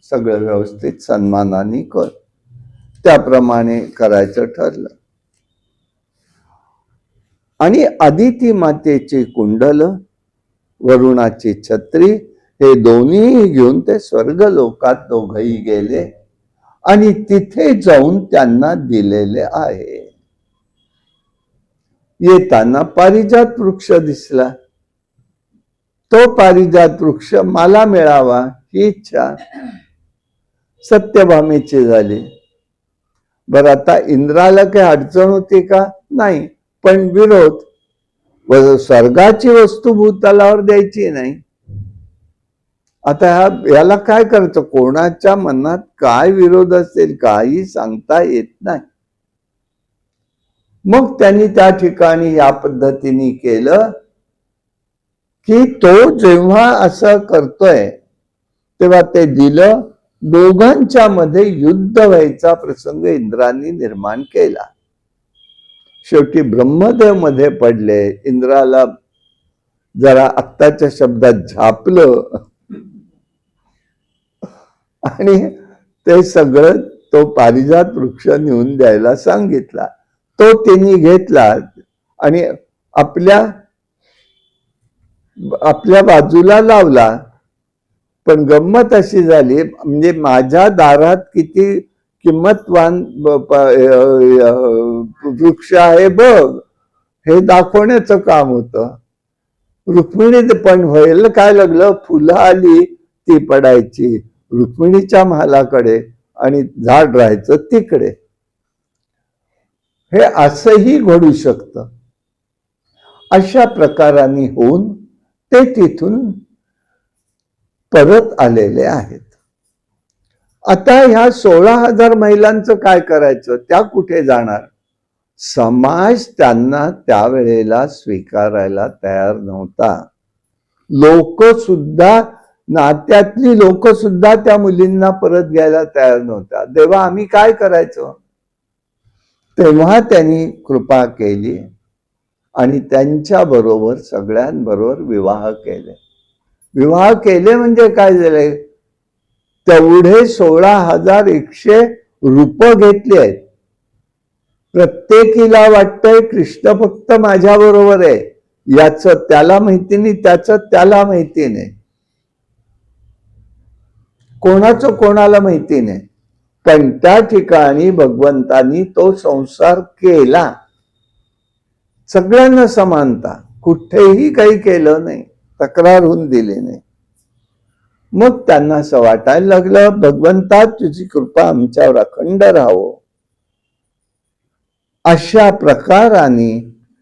सगळं व्यवस्थित सन्मानाने कर. त्याप्रमाणे करायचं ठरलं. आणि अदिती मातेची कुंडल, वरुणाची छत्री हे दोन्ही घेऊन ते स्वर्ग लोकात दोघही गेले आणि तिथे जाऊन त्यांना दिलेले आहे. येताना पारिजात वृक्ष दिसला. तो पारिजात वृक्ष मला मिळावा ही इच्छा सत्यभामेची झाली. बरं, आता इंद्राला काही अडचण होती का? नाही, पण विरोध. स्वर्गाची वस्तू भूतलावर द्यायची नाही. आता याला काय करायचं, कोणाच्या मनात काय विरोध असेल काही सांगता येत नाही. मग त्यांनी त्या ठिकाणी या पद्धतीने केलं की तो जेव्हा असं करतोय तेव्हा ते दिलं. दोघांच्या मध्ये युद्ध व्हायचा प्रसंग इंद्राने निर्माण केला. शेवटी ब्रह्मदेव मध्ये पडले. इंद्राला जरा आत्ताच्या शब्दात झापलं आणि ते सगळं तो पारिजात वृक्ष नेऊन द्यायला सांगितला. तो त्यांनी घेतला आणि आपल्या आपल्या बाजूला लावला. पण गंमत अशी झाली, म्हणजे माझ्या दारात किती किंमतवान वृक्ष आहे बघ, हे दाखवण्याचं काम होतं. रुक्मिणी पण व्हायला काय लागलं, फुलं आली ती पडायची रुक्मिणीच्या महालाकडे आणि झाड राहायचं तिकडे. हे असंही घडू शकतं. अशा प्रकाराने होऊन ते तिथून परत आलेले आहेत. आता ह्या 16,000 महिलांचं काय करायचं, त्या कुठे जाणार? समाज त्यांना त्यावेळेला स्वीकारायला तयार नव्हता. लोक सुद्धा, नात्यातली लोक सुद्धा त्या मुलींना परत घ्यायला तयार नव्हत्या. तेव्हा आम्ही काय करायचं? तेव्हा त्यांनी कृपा केली आणि त्यांच्या बरोबर सगळ्यांबरोबर विवाह केले. विवाह केले म्हणजे काय झाले, तेवढे 16,100 रूप घेतली आहेत. प्रत्येकीला वाटतंय कृष्ण फक्त माझ्या बरोबर आहे, याच त्याला माहिती नाही, त्याच त्याला माहिती नाही, कोणाचं कोणाला माहिती नाही. पण त्या ठिकाणी भगवंतानी तो संसार केला. सगळ्यांना समानता, कुठेही काही केलं नाही, तक्रार होऊन दिली नाही. मग त्यांना असं वाटायला लागलं, भगवंता तुझी कृपा आमच्यावर अखंड राहावं. अशा प्रकाराने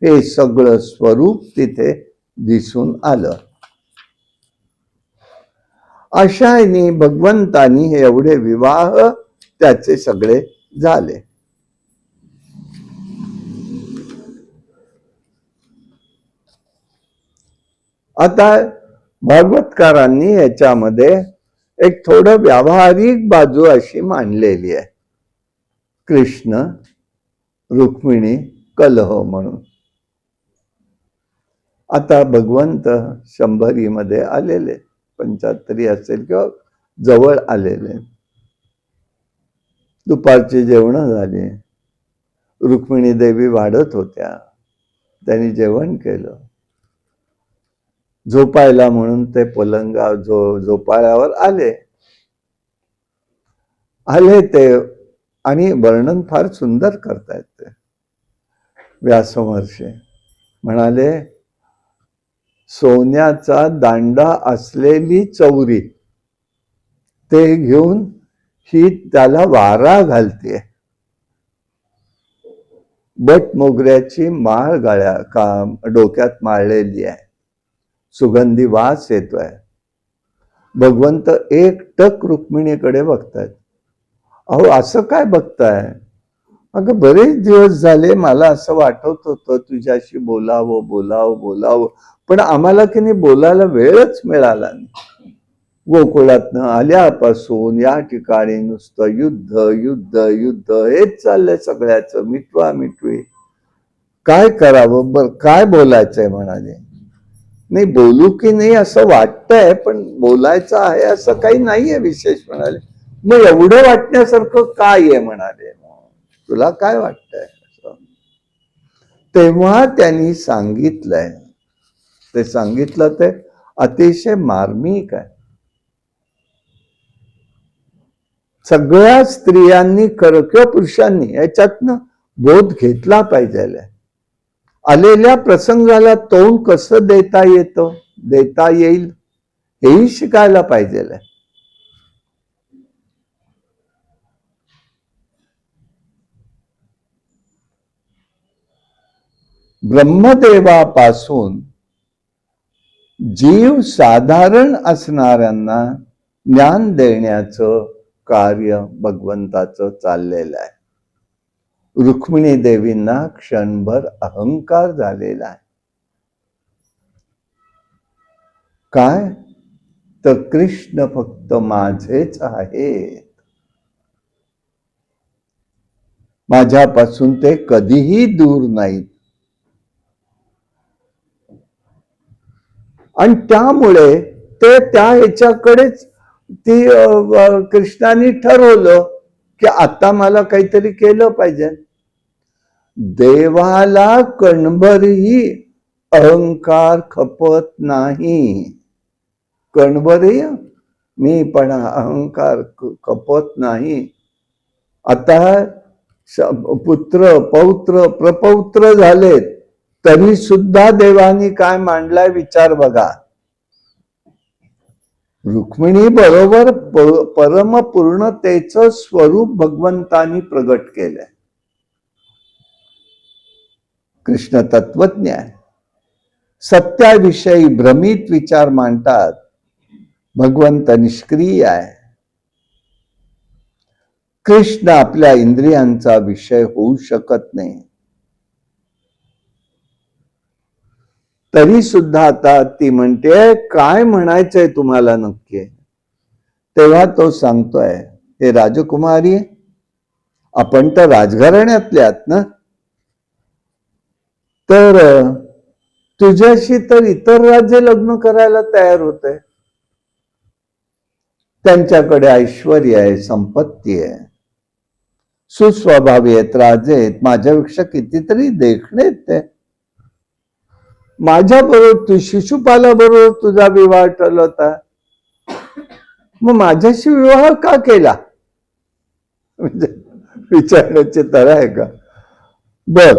हे सगळं स्वरूप तिथे दिसून आलं. अशाने भगवंतानी हे एवढे विवाह त्याचे सगळे झाले. आता भागवतकारांनी याच्यामध्ये एक थोडं व्यावहारिक बाजू अशी मांडलेली आहे. कृष्ण रुक्मिणी कलह म्हणून. आता भगवंत 100 मध्ये आलेले, 75 असेल किंवा जवळ आलेले. दुपारची जेवण झाली, रुक्मिणी देवी वाढत होत्या, त्यांनी जेवण केलं. झोपायला म्हणून ते पलंगा झोपाळ्यावर आले ते, आणि वर्णन फार सुंदर करतायत ते व्यासमहर्षी. म्हणाले, सोन्याचा दांडा असलेली चौरी ते घेऊन ही त्याला वारा घालते. बट मोगऱ्याची माळ डोक्यात माळलेली आहे, सुगंधी वास येतोय. भगवंत एकटक रुक्मिणीकडे बघतायत. अहो असं काय बघताय? अगं बरेच दिवस झाले मला असं वाटत होतं तुझ्याशी बोलावं बोलावं बोलावं, पण आम्हाला की नाही बोलायला वेळच मिळाला नाही. गोकुळातनं आल्यापासून या ठिकाणी नुसतं युद्ध युद्ध युद्ध हेच चाललंय सगळ्याचं, मिटवा मिटवी. काय करावं, बर काय बोलायचंय म्हणाले. नाही बोलू की नाही असं वाटतंय, पण बोलायचं आहे असं काही नाहीये विशेष म्हणाले. मग एवढं वाटण्यासारखं काय आहे म्हणाले, तुला काय वाटतंय? तेव्हा त्यांनी सांगितलंय, ते सांगितलं ते अतिशय मार्मिक आहे. सगळ्या स्त्रियांनी किंवा पुरुषांनी याच्यातनं बोध घेतला पाहिजे. आलेल्या प्रसंगाला तोंड कसं देता येतं, देता येईल हेही शिकायला पाहिजे. ब्रह्मदेवापासून जीव साधारण असणाऱ्यांना ज्ञान देण्याचं कार्य भगवंताचं चाललेलं आहे. रुक्मिणी देवींना क्षणभर अहंकार झालेला आहे. काय तर कृष्ण फक्त माझेच आहेत, माझ्यापासून ते कधीही दूर नाहीत. आणि त्यामुळे ते त्या ह्याच्याकडेच ती कृष्णाने ठरवलं की आता मला काहीतरी केलं पाहिजे. देवाला कणभरही अहंकार खपत नाही. कणभरही मीपणा अहंकार खपत नाही. आता पुत्र पौत्र प्रपौत्र झालेत तरी सुद्धा देवानी काय मांडलाय विचार बघा. रुक्मिणी बरोबर परमपूर्णतेचं स्वरूप भगवंतानी प्रगट केलंय. कृष्ण तत्वज्ञ आहे, सत्याविषयी भ्रमित विचार मांडतात. भगवंत निष्क्रिय आहे. कृष्ण आपल्या इंद्रियांचा विषय होऊ शकत नाही. तरी सुद्धा आता ती म्हणते काय म्हणायचंय तुम्हाला नक्की. तेव्हा तो सांगतोय, हे राजकुमारी, आपण तर राजघराण्यातल्यात ना, तर तुझ्याशी तर इतर राज्य लग्न करायला तयार होते. त्यांच्याकडे ऐश्वर्य आहे, संपत्ती आहे, सुस्वभावी आहेत, राजे आहेत, माझ्यापेक्षा कितीतरी देखणे आहेत ते. माझ्या बरोबर तू शिशुपाला बरोबर तुझा विवाह ठरवता, मग माझ्याशी विवाह का केला, म्हणजे विचारण्याचे तर आहे का. बर,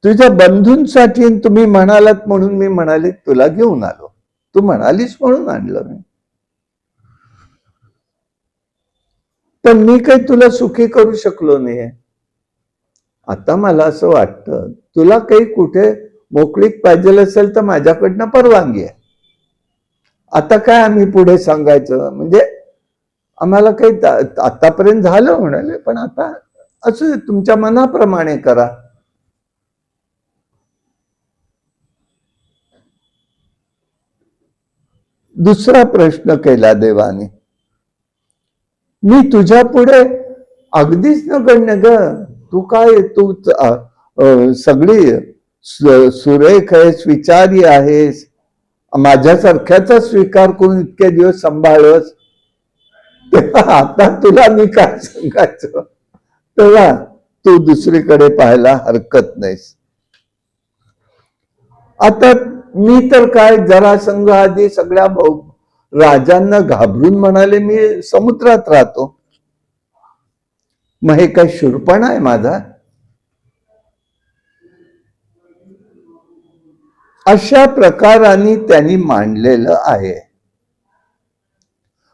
तुझ्या बंधूंसाठी तुम्ही म्हणालात म्हणून मी म्हणाले तुला घेऊन आलो, तू म्हणालीस म्हणून आणलं मी. पण मी काही तुला सुखी करू शकलो नाही. आता मला असं वाटतं तुला काही कुठे मोकळीक पाहिजे असेल तर माझ्याकडनं परवानगी आहे. आता काय आम्ही पुढे सांगायचं, म्हणजे आम्हाला काही आतापर्यंत झालं म्हणाले, पण आता असं तुमच्या मनाप्रमाणे करा. दुसरा प्रश्न केला देवाने, मी तुझ्या पुढे अगदीच नगण्य ग, तू काय, तू सगळी सुरेख आहेस, विचारी आहेस, माझ्यासारख्याचा स्वीकार करून इतके दिवस सांभाळस, तेव्हा आता तुला मी काय सांगायचं, तेव्हा तू दुसरीकडे पाहायला हरकत नाहीस. आता मी तर काय जरासंघ आधी सगळ्या राजांना घाबरून म्हणाले मी समुद्रात राहतो, मग हे काय शूरपणा आहे माझा. अशा प्रकाराने त्यांनी मांडलेलं आहे.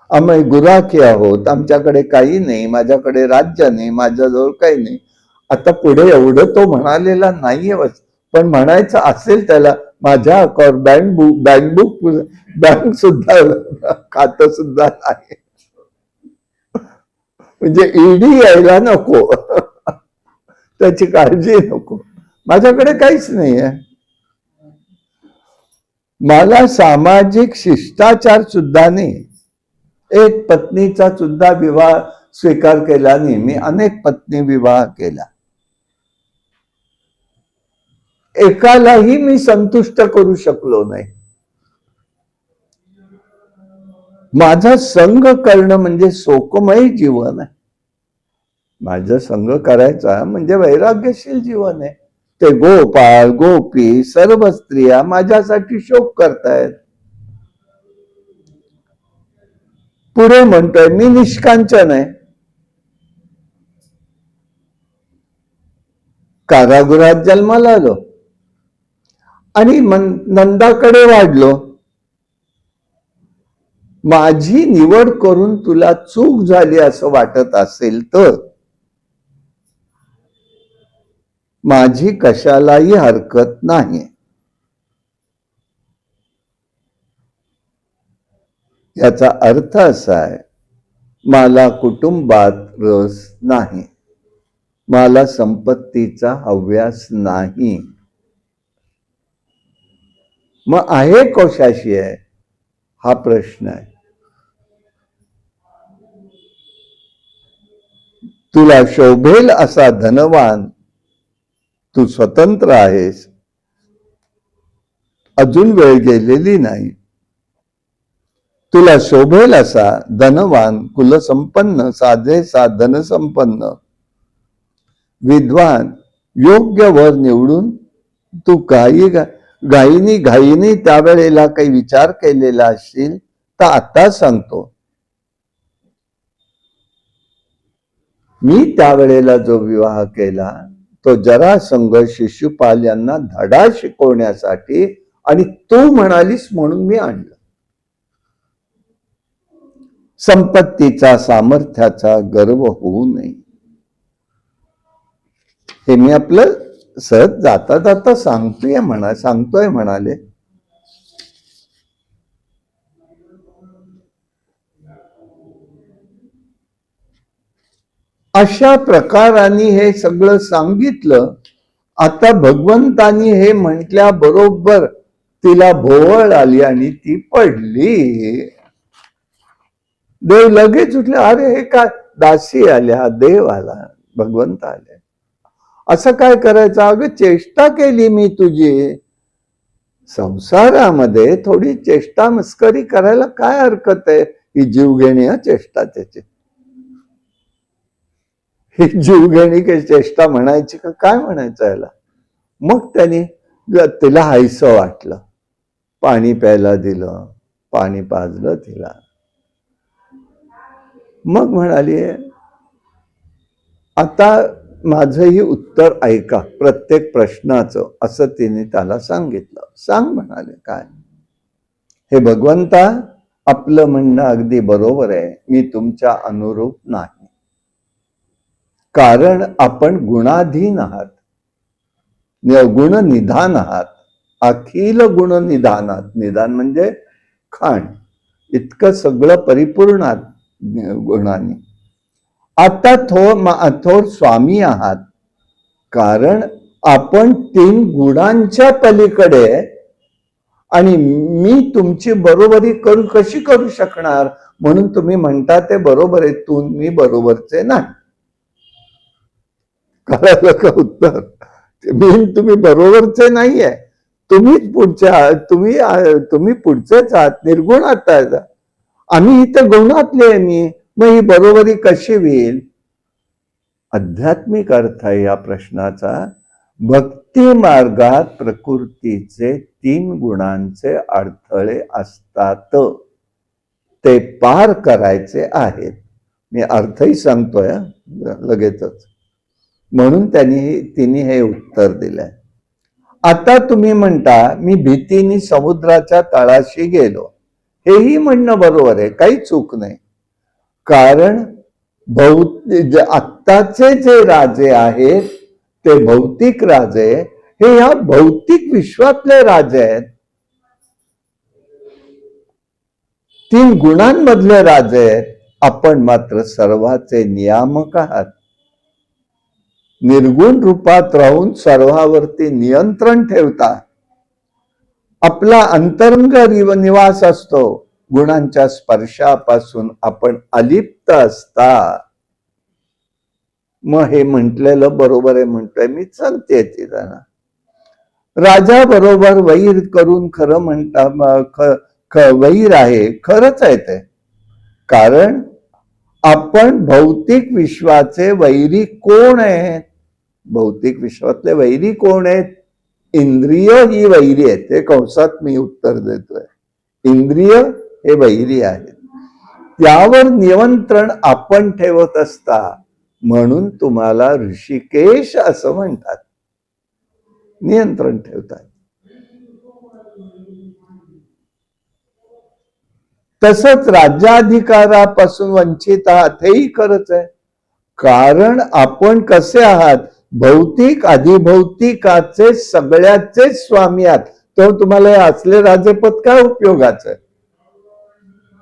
आम्ही गुराखी आहोत, आमच्याकडे काही नाही, माझ्याकडे राज्य नाही, माझ्याजवळ काही नाही. आता पुढे एवढं तो म्हणालेला नाहीये, पण म्हणायचं असेल त्याला, माझ्या बँक सुद्धा खातं सुद्धा आहे, म्हणजे ईडी यायला नको, त्याची काळजी नको, माझ्याकडे काहीच नाहीये. मला सामाजिक शिष्टाचार सुद्धा नाही, एक पत्नीचा सुद्धा विवाह स्वीकार केला नाही, मी अनेक पत्नी विवाह केला, एकालाही मी संतुष्ट करू शकलो नाही. माझा संग करणं म्हणजे शोकमय जीवन आहे. माझं संग करायचा म्हणजे वैराग्यशील जीवन आहे. ते गोपाळ गोपी सर्व स्त्रिया माझ्यासाठी शोक करतायत. पुढे म्हणतोय मी निष्कांचन आहे, कारागृहात जन्माला आलो आणि नंदाकडे वाढलो. माझी निवड करून तुला चूक झाली असं वाटत असेल तर माझी कशालाही हरकत नाही. याचा अर्थ असा आहे, मला कुटुंबात रस नाही, मला संपत्तीचा हव्यास नाही. मग आहे कशाशी आहे हा प्रश्न आहे. तुला शोभेल असा धनवान, तू स्वतंत्र आहेस, अजून वेळ गेलेली नाही. तुला शोभेल असा धनवान, कुलसंपन्न, साधे धनसंपन्न, विद्वान, योग्य वर निवडून तू घाईनी त्यावेळेला काही विचार केलेला असशील तर आता सांगतो, मी त्यावेळेला जो विवाह केला तो जरासंध, शिशुपाल यांना धडा शिकवण्यासाठी, आणि तू म्हणालीस म्हणून मी आणलं. संपत्तीचा, सामर्थ्याचा गर्व होऊ नये, हे मी आपलं सहज जाता जाता सांगतोय म्हणाले. अशा प्रकाराने हे सगळं सांगितलं. आता भगवंतानी हे म्हटल्या बरोबर तिला भोवळ आली आणि ती पडली. देव लगेच उठले, अरे हे काय, दासी आल्या, देव आला, भगवंत आले, असं काय करायचं? अगं चेष्टा केली मी तुझी. संसारामध्ये थोडी चेष्टा मस्करी करायला काय हरकत आहे? ही जीवघेणी चेष्टा त्याची, ही जीवघेणी काही चेष्टा म्हणायची का काय म्हणायचं याला? मग त्याने तिला हायसं वाटलं, पाणी प्यायला दिलं, पाणी पाजलं तिला. मग म्हणाली, आता माझंही उत्तर ऐका प्रत्येक प्रश्नाचं, असं तिने त्याला सांगितलं. सांग म्हणाले. काय? हे भगवंता, आपलं म्हणणं अगदी बरोबर आहे, मी तुमच्या अनुरूप नाही, कारण आपण गुणाधीन आहात, गुणनिधान आहात, अखिल गुणनिधानात. निधान म्हणजे खाण, इतकं सगळं परिपूर्णात गुणाने. आता थोर स्वामी आहात, कारण आपण 3 गुणांच्या पलीकडे, आणि मी तुमची बरोबरी कशी करू शकणार? म्हणून तुम्ही म्हणता ते बरोबर आहे, तुम्ही बरोबरचे नाही. कळलं का उत्तर? तुम्ही बरोबरचे नाहीये, तुम्हीच पुढच्या, तुम्ही पुढचेच आहात, निर्गुणात आहात. आम्ही इथं गुणातले आहे. मग ही बरोबरी कशी होईल? आध्यात्मिक अर्थ आहे या प्रश्नाचा. भक्ती मार्गात प्रकृतीचे 3 गुणांचे अडथळे असतात, ते पार करायचे आहेत. मी अर्थही सांगतोय लगेचच. म्हणून तिने हे उत्तर दिलंय. आता तुम्ही म्हणता मी भीतीने समुद्राच्या तळाशी गेलो, हेही म्हणणं बरोबर आहे, काही चूक नाही. कारण आत्ताचे जे राजे आहेत ते भौतिक राजे, हे या भौतिक विश्वातले राजे आहेत. 3 गुणांमधले राजे आहेत. आपण मात्र सर्वाचे नियामक आहात. निर्गुण रूपात राहून सर्वावरती नियंत्रण ठेवता. आपला अंतरंग निवास असतो. गुणांच्या स्पर्शापासून आपण अलिप्त असता. मग हे म्हटलेलं बरोबर आहे म्हणतोय मी, सांगते तिला. राजा बरोबर वैर करून खरं म्हणता, वैर आहे, खरंच आहे ते. कारण आपण भौतिक विश्वाचे वैरी कोण आहेत? भौतिक विश्वातले वैरी कोण आहेत? इंद्रिय ही वैरी आहेत. हे कंसात मी उत्तर देतोय. इंद्रिय हे वैरी आहेत. त्यावर नियंत्रण आपण ठेवत असता, म्हणून तुम्हाला ऋषिकेश असं म्हणतात. नियंत्रण ठेवतात. तसंच राज्याधिकारापासून वंचित आहात, हेही खरंच आहे. कारण आपण कसे आहात? भौतिक अधिभौतिकाचे सगळ्याचे स्वामी आहात. तर तुम्हाला असले राजेपद काय उपयोगाचं?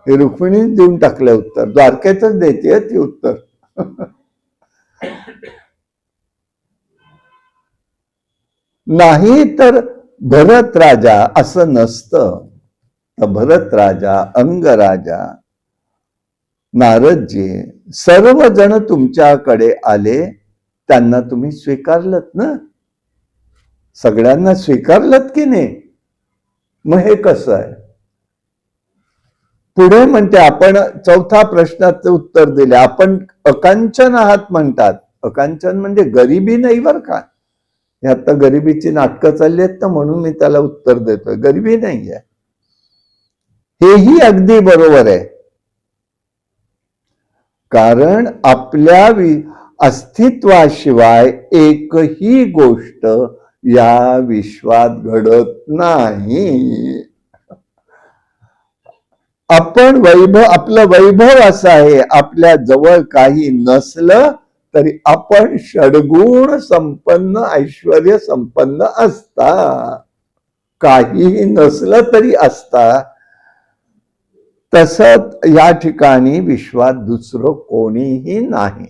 हे रुक्मिणीने देऊन टाकलं उत्तर, द्वारकेतच देते ती उत्तर. नाही तर भरत राजा असं नसतं. भरत राजा, अंगराजा, नारदजी सर्वजण तुमच्याकडे आले, त्यांना तुम्ही स्वीकारलत ना, सगळ्यांना स्वीकारलत की नाही? मग हे कसं आहे? पुढे म्हणते, आपण चौथा प्रश्नाचं उत्तर दिले, आपण अकांचन आहात म्हणतात. अकांचन म्हणजे गरिबी नाही बर का, हे आता गरिबीची नाटकं चालली आहेत ना, म्हणून मी त्याला उत्तर देतोय. गरिबी नाही आहे, हेही अगदी बरोबर आहे. कारण आपल्या अस्तित्वाशिवाय एकही गोष्ट या विश्वात घडत नाही. आपण आपलं वैभव असं आहे, आपल्या जवळ काही नसलं तरी आपण षडगुण संपन्न, ऐश्वर्य संपन्न असता, काहीही नसलं तरी असता. तसंच या ठिकाणी विश्वात दुसरं कोणीही नाही.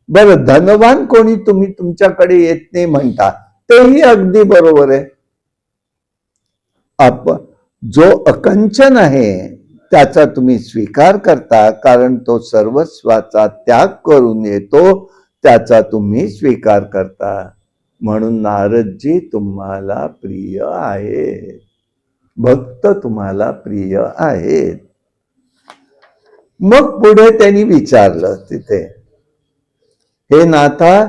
बरं, धनवान कोणी तुम्ही तुमच्याकडे येत नाही म्हणता, तेही अगदी बरोबर आहे. आपण जो अकंचन आहे त्याचा तुम्ही स्वीकार करता, कारण तो सर्वस्वाचा त्याग करून येतो, त्याचा तुम्ही स्वीकार करता. म्हणून नारदजी तुम्हाला प्रिय आहेत, भक्त तुम्हाला प्रिय आहेत. मग पुढे त्यांनी विचारलं तिथे, हे नाथा,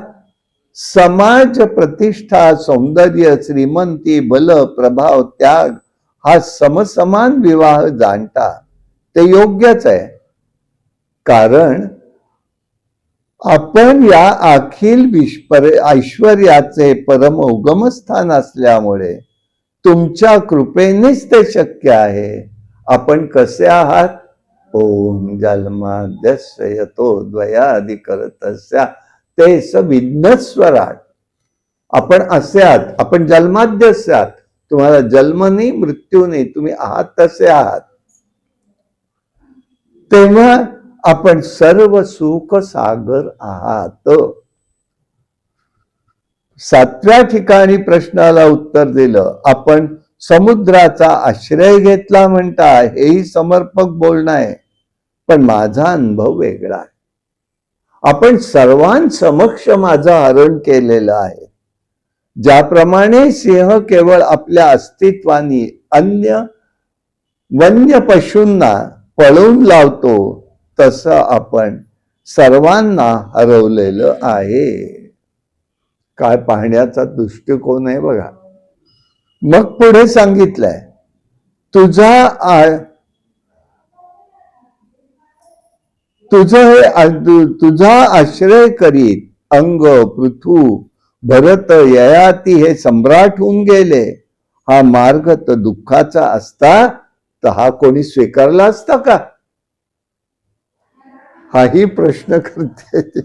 समाज, प्रतिष्ठा, सौंदर्य, श्रीमंती, बल, प्रभाव, त्याग हा समसमान विवाह जाणता ते योग्यच आहे. कारण आपण या अखिल ऐश्वर्याचे परम उगमस्थान असल्यामुळे तुमच्या कृपेनेच ते शक्य आहे. आपण कसे आहात? ओम जन्माद्यस्य यतो द्वयादिकरतस्य ते विघ्नस्वराट. आपण असे आहात, आपण जन्माद्यस्य आहात, तुम्हाला जन्म नाही, मृत्यू नाही, तुम्ही आहात तसे आहात. तेव्हा आपण सर्व सुख सागर आहात. सातव्या ठिकाणी प्रश्नाला उत्तर दिलं, आपण समुद्राचा आश्रय घेतला म्हणता, हेही समर्पक बोलणं आहे, पण माझा अनुभव वेगळा आहे. आपण सर्वांसमक्ष माझं हरण केलेलं आहे. ज्याप्रमाणे सिंह केवळ आपल्या अस्तित्वाने अन्य वन्य पशूंना पळवून लावतो, तसं आपण सर्वांना हरवलेलं आहे. काय पाहण्याचा दृष्टिकोन आहे बघा. मग पुढे सांगितलंय, तुझा आश्रय करीत अंग, पृथू, भरत, ययाती हे सम्राट होऊन गेले. हा मार्ग तर दुःखाचा असता तर हा कोणी स्वीकारला असता का? हाही प्रश्न करते.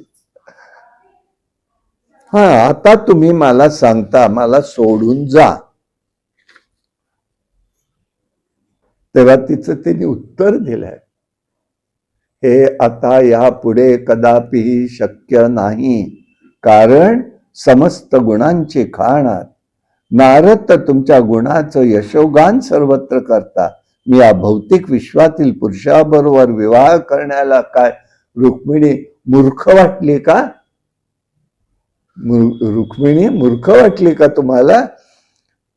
हा, आता तुम्ही मला सांगता मला सोडून जा. तेव्हा तिचं त्यांनी उत्तर दिलंय, हे आता यापुढे कदापि शक्य नाही. कारण समस्त गुणांची खाण आहात. नारद तर तुमच्या गुणाचं यशोगान सर्वत्र करता. मी या भौतिक विश्वातील पुरुषाबरोबर विवाह करण्याला काय रुक्मिणी मूर्ख वाटली का? रुक्मिणी मूर्ख वाटली का तुम्हाला?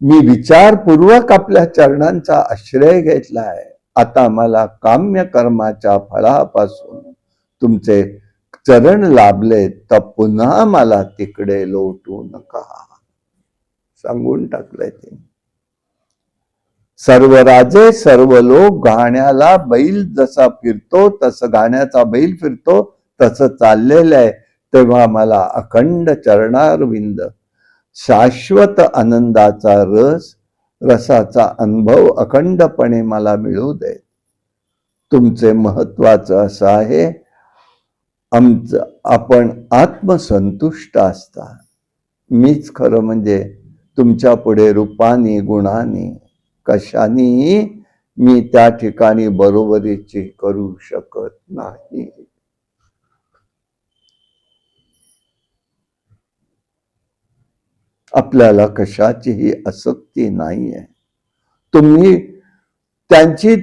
मी विचारपूर्वक आपल्या चरणांचा आश्रय घेतला आहे. आता मला काम्य कर्माच्या फळापासून तुमचे चरण लाभले तर पुन्हा मला तिकडे लोटू नका, सांगून टाकलंय ते. सर्व राजे, सर्व लोक गाण्याला बैल जसा फिरतो तसं गाण्याचा बैल फिरतो तसं चाललेलं आहे. तेव्हा मला अखंड चरणारविंद शाश्वत आनंदाचा रसाचा अनुभव अखंडपणे मला मिळू दे. तुमचे महत्वाचं असं आहे, आपण आत्मसंतुष्ट असता. मीच खरं म्हणजे तुमच्या पुढे रूपानी, गुणानी, कशानेही मी त्या ठिकाणी बरोबरीची करू शकत नाही. आपल्याला कशाचीही आसक्ती नाहीये. तुम्ही त्यांची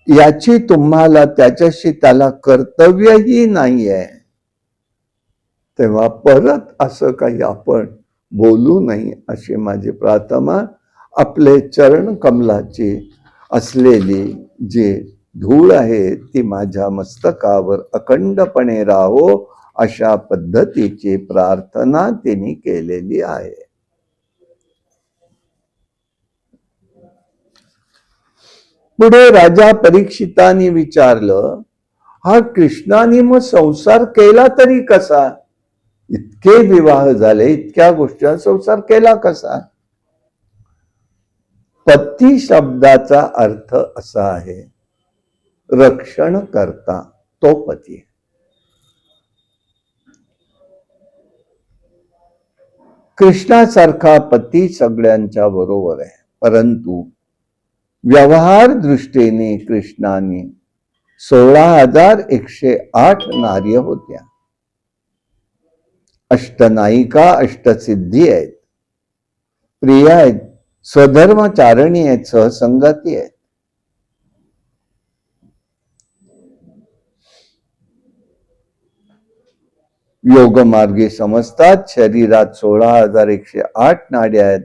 याची तुम्हाला त्याच्याशी त्याला कर्तव्यही नाहीये. तेव्हा परत असं काही आपण बोलू नये अशी माझी प्रार्थना. आपले चरण कमलाची असलेली जी धूळ आहे ती माझ्या मस्तकावर अखंडपणे राहो अशा पद्धतीची प्रार्थना तिने केलेली आहे. पुढे राजा परीक्षितांनी विचारलं, हा कृष्णाने मग संसार केला तरी कसा? इतके विवाह झाले, इतक्या गोष्टी, संसार केला कसा? पती शब्दाचा अर्थ असा आहे, रक्षण करता, तो पती. कृष्णासारखा पती सगळ्यांच्या बरोबर आहे, परंतु व्यवहार दृष्टीने कृष्णाने 16,108 नार्य होत्या. अष्टनायिका, अष्टसिद्धी आहेत, प्रिया आहेत, स्वधर्मचारणी आहेत, सहसंगती आहेत. योगमार्गी समजतात शरीरात 16,108 नाड्या आहेत,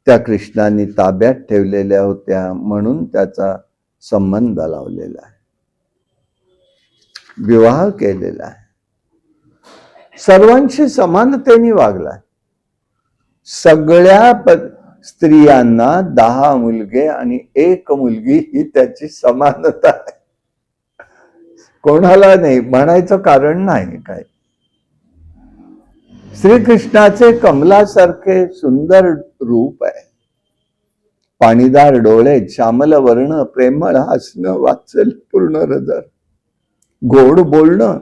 त्या कृष्णाने ताब्यात ठेवलेल्या होत्या, म्हणून त्याचा संबंध लावलेला आहे, विवाह केलेला आहे. सर्वांशी समानतेने वागला. सगळ्या स्त्रियांना 10 मुलगे आणि 1 मुलगी ही त्याची समानता आहे. कोणाला नाही म्हणायचं कारण नाही काय. श्रीकृष्णाचे कमलासारखे सुंदर रूप आहे, पाणीदार डोळे, श्यामल वर्ण, प्रेमळ हसणं, वात्सल्यपूर्ण हृदय, गोड बोलणं,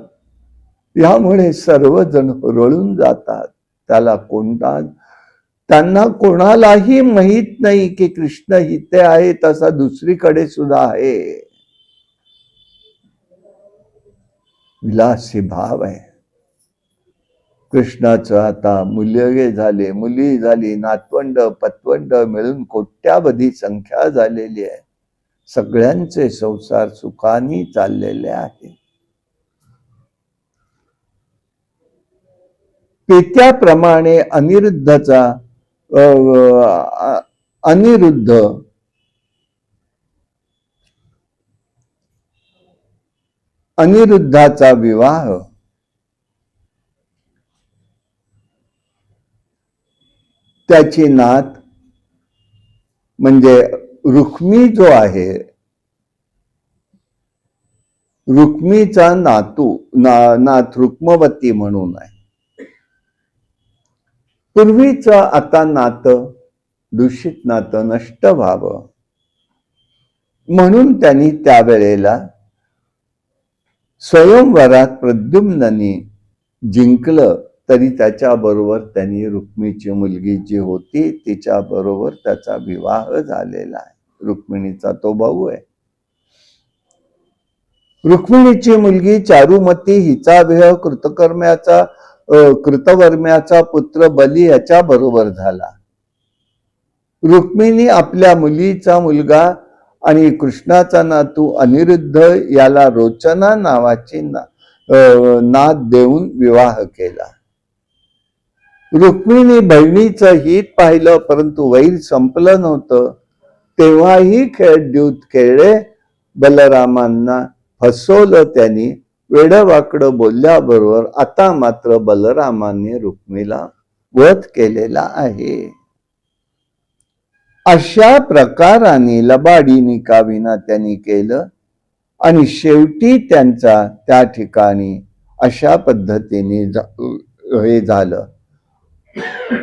यामुळे सर्वजण रळून जातात. त्यांना कोणालाही माहित नाही की कृष्ण इथे आहे, तसा दुसरीकडे सुद्धा आहे. विलासी भाव आहे कृष्णाचं. आता मुलगे झाले, मुली झाली, नातवंड पतवंड मिळून कोट्यावधी संख्या झालेली आहे. सगळ्यांचे संसार सुखाने चाललेले आहे. पित्याप्रमाणे अनिरुद्धाचा विवाह त्याची नात म्हणजे रुक्मी जो आहे, रुक्मीचा नात रुक्मवती म्हणून आहे. पूर्वीच आता नातं, दूषित नातं नष्ट व्हावं म्हणून त्यांनी त्यावेळेला स्वयंवरात प्रद्युम्नाने जिंकलं, तरी त्याच्याबरोबर त्यांनी रुक्मिणीची मुलगी जी होती तिच्या बरोबर त्याचा विवाह झालेला आहे. रुक्मिणीचा तो भाऊ आहे. रुक्मिणीची मुलगी चारुमती हिचा विवाह कृतवर्म्याचा पुत्र बली याच्या बरोबर झाला. रुक्मिणी आपल्या मुलीचा मुलगा आणि कृष्णाचा नातू अनिरुद्ध याला रोचना नावाची नात देऊन विवाह केला. रुक्मिणी बहिणीचं हित पाहिलं, परंतु वैर संपलं नव्हतं. तेव्हाही खेळद्यूत खेळले. बलरामांना फसवलं त्यांनी, वेडवाकडं बोलल्याबरोबर. आता मात्र बलरामांनी रुक्मिणीला वध केलेला आहे. अशा प्रकाराने लबाडीने का विना त्यांनी केलं आणि शेवटी त्यांचा त्या ठिकाणी अशा पद्धतीने हे झालं.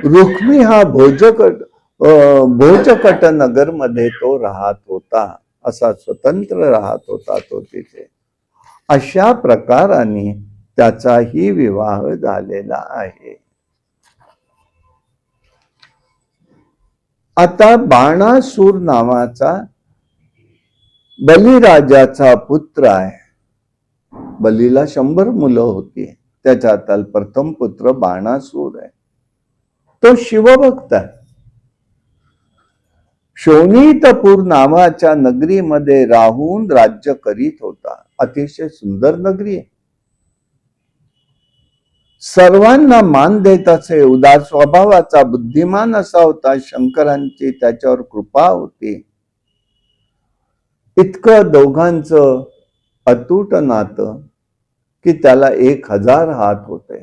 रुक्मी हा भोजकट नगर मध्ये तो राहत होता, असा स्वतंत्र राहत होता तो तिथे. अशा प्रकाराने त्याचाही विवाह झालेला आहे. आता बाणासूर नावाचा बलिराजाचा पुत्र आहे. बलीला 100 मुलं होती. त्याच्यातील प्रथम पुत्र बाणासूर आहे. तो शिवभक्त आहे. शोणितपूर नावाच्या नगरीमध्ये राहून राज्य करीत होता. अतिशय सुंदर नगरी आहे. सर्वांना मान देत असे. उदार स्वभावाचा, बुद्धिमान असा होता. शंकरांची त्याच्यावर कृपा होती. इतकं दोघांचं अतूट नातं की त्याला 1000 हात होते.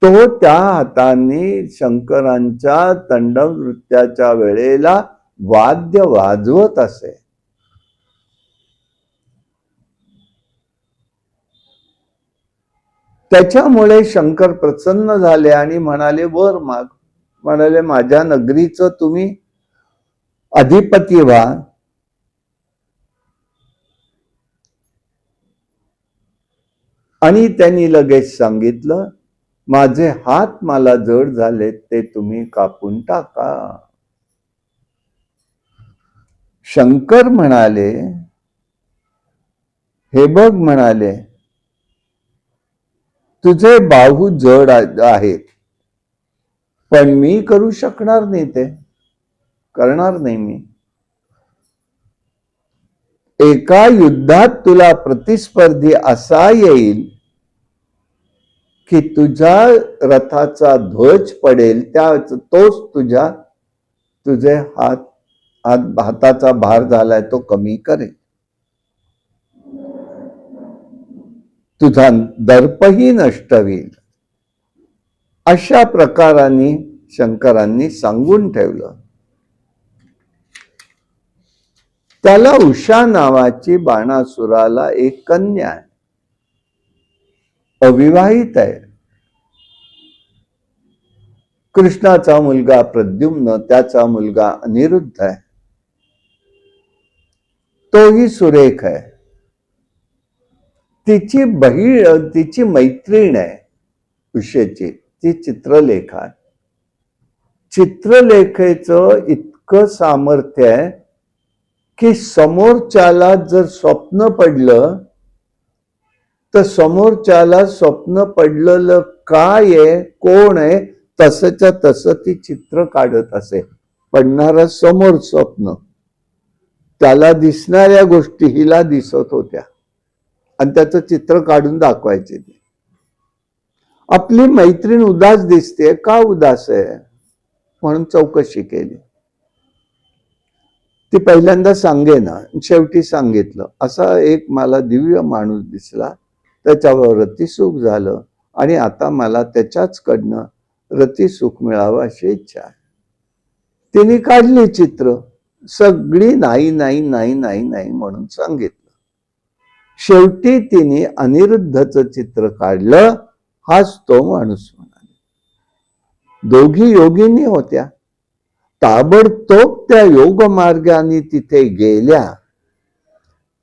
तो त्या हाताने शंकरांच्या तांडव नृत्याच्या वेळेला वाद्य वाजवत असे. त्याच्यामुळे शंकर प्रसन्न झाले आणि म्हणाले, वर माग. म्हणाले, माझ्या नगरीचं तुम्ही अधिपती व्हा. आणि त्यांनी लगेच सांगितलं, माझे हात मला जड झाले, ते तुम्ही कापून टाका. शंकर म्हणाले, हे बघ, म्हणाले, तुझे बाहू जड आहेत, पण मी करू शकणार नाही, ते करणार नाही मी. एका युद्धात तुला प्रतिस्पर्धी असा येईल की तुझ्या रथाचा ध्वज पडेल, तोच तुझे हाताचा भार झालाय तो कमी करेल. तुझा दर्पही नष्ट होईल. अशा प्रकाराने शंकरांनी सांगून ठेवलं. त्याला उषा नावाची बाणासुराला एक कन्या आहे, अविवाहित आहे. कृष्णाचा मुलगा प्रद्युम्न, त्याचा मुलगा अनिरुद्ध आहे. तोही सुरेख आहे. तिची मैत्रीण आहे उषेची, ती चित्रलेखा आहे. चित्रलेखेचं इतकं सामर्थ्य आहे की समोरच्याला जर स्वप्न पडलं तर समोरच्याला स्वप्न पडलेलं काय आहे, कोण आहे, तसंच्या तसं ती चित्र काढत असे. पडणारं समोर स्वप्न, त्याला दिसणाऱ्या गोष्टी हिला दिसत होत्या आणि त्याचं चित्र काढून दाखवायचे. आपली मैत्रीण उदास दिसते, का उदास आहे म्हणून चौकशी केली. ती पहिल्यांदा सांगेना, शेवटी सांगितलं, असा एक मला दिव्य माणूस दिसला, त्याच्यावर रतिसुख झालं आणि आता मला त्याच्याच कडनं रतिसुख मिळावं अशी इच्छा आहे. तिने काढली चित्र, सगळी नाही नाही नाही नाही नाही म्हणून सांगितलं. शेवटी तिने अनिरुद्धचं चित्र काढलं. हाच तो माणूस म्हणाले. दोघी योगिनी होत्या. ताबडतोब त्या योग मार्गाने तिथे गेल्या.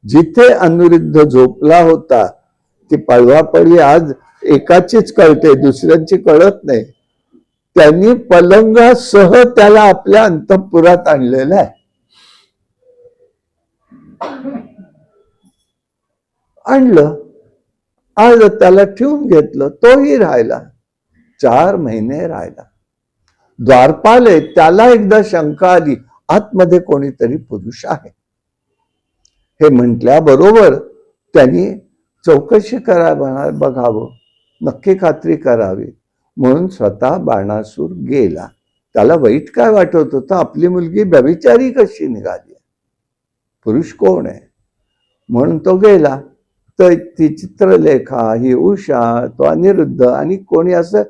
जिथे अनिरुद्ध झोपला होता, ती पळवापळी आज एकाचीच कळते, दुसऱ्यांची कळत नाही. त्यांनी पलंगासह त्याला आपल्या अंतःपुरात आणलेलं आहे. आणलं, आज त्याला ठेवून घेतलं. तोही राहिला. 4 महिने राहिला. द्वारपाल आहे, त्याला एकदा शंका आली, आतमध्ये कोणीतरी पुरुष आहे. हे म्हटल्याबरोबर त्यांनी चौकशी बघावं, नक्की खात्री करावी म्हणून स्वतः बाणासूर गेला. त्याला वाईट काय वाटत होतं, आपली मुलगी व्यभिचारी कशी निघाली, पुरुष कोण आहे म्हणून तो गेला. तर ती चित्रलेखा, ही उषा, तो अनिरुद्ध आणि कोणी असं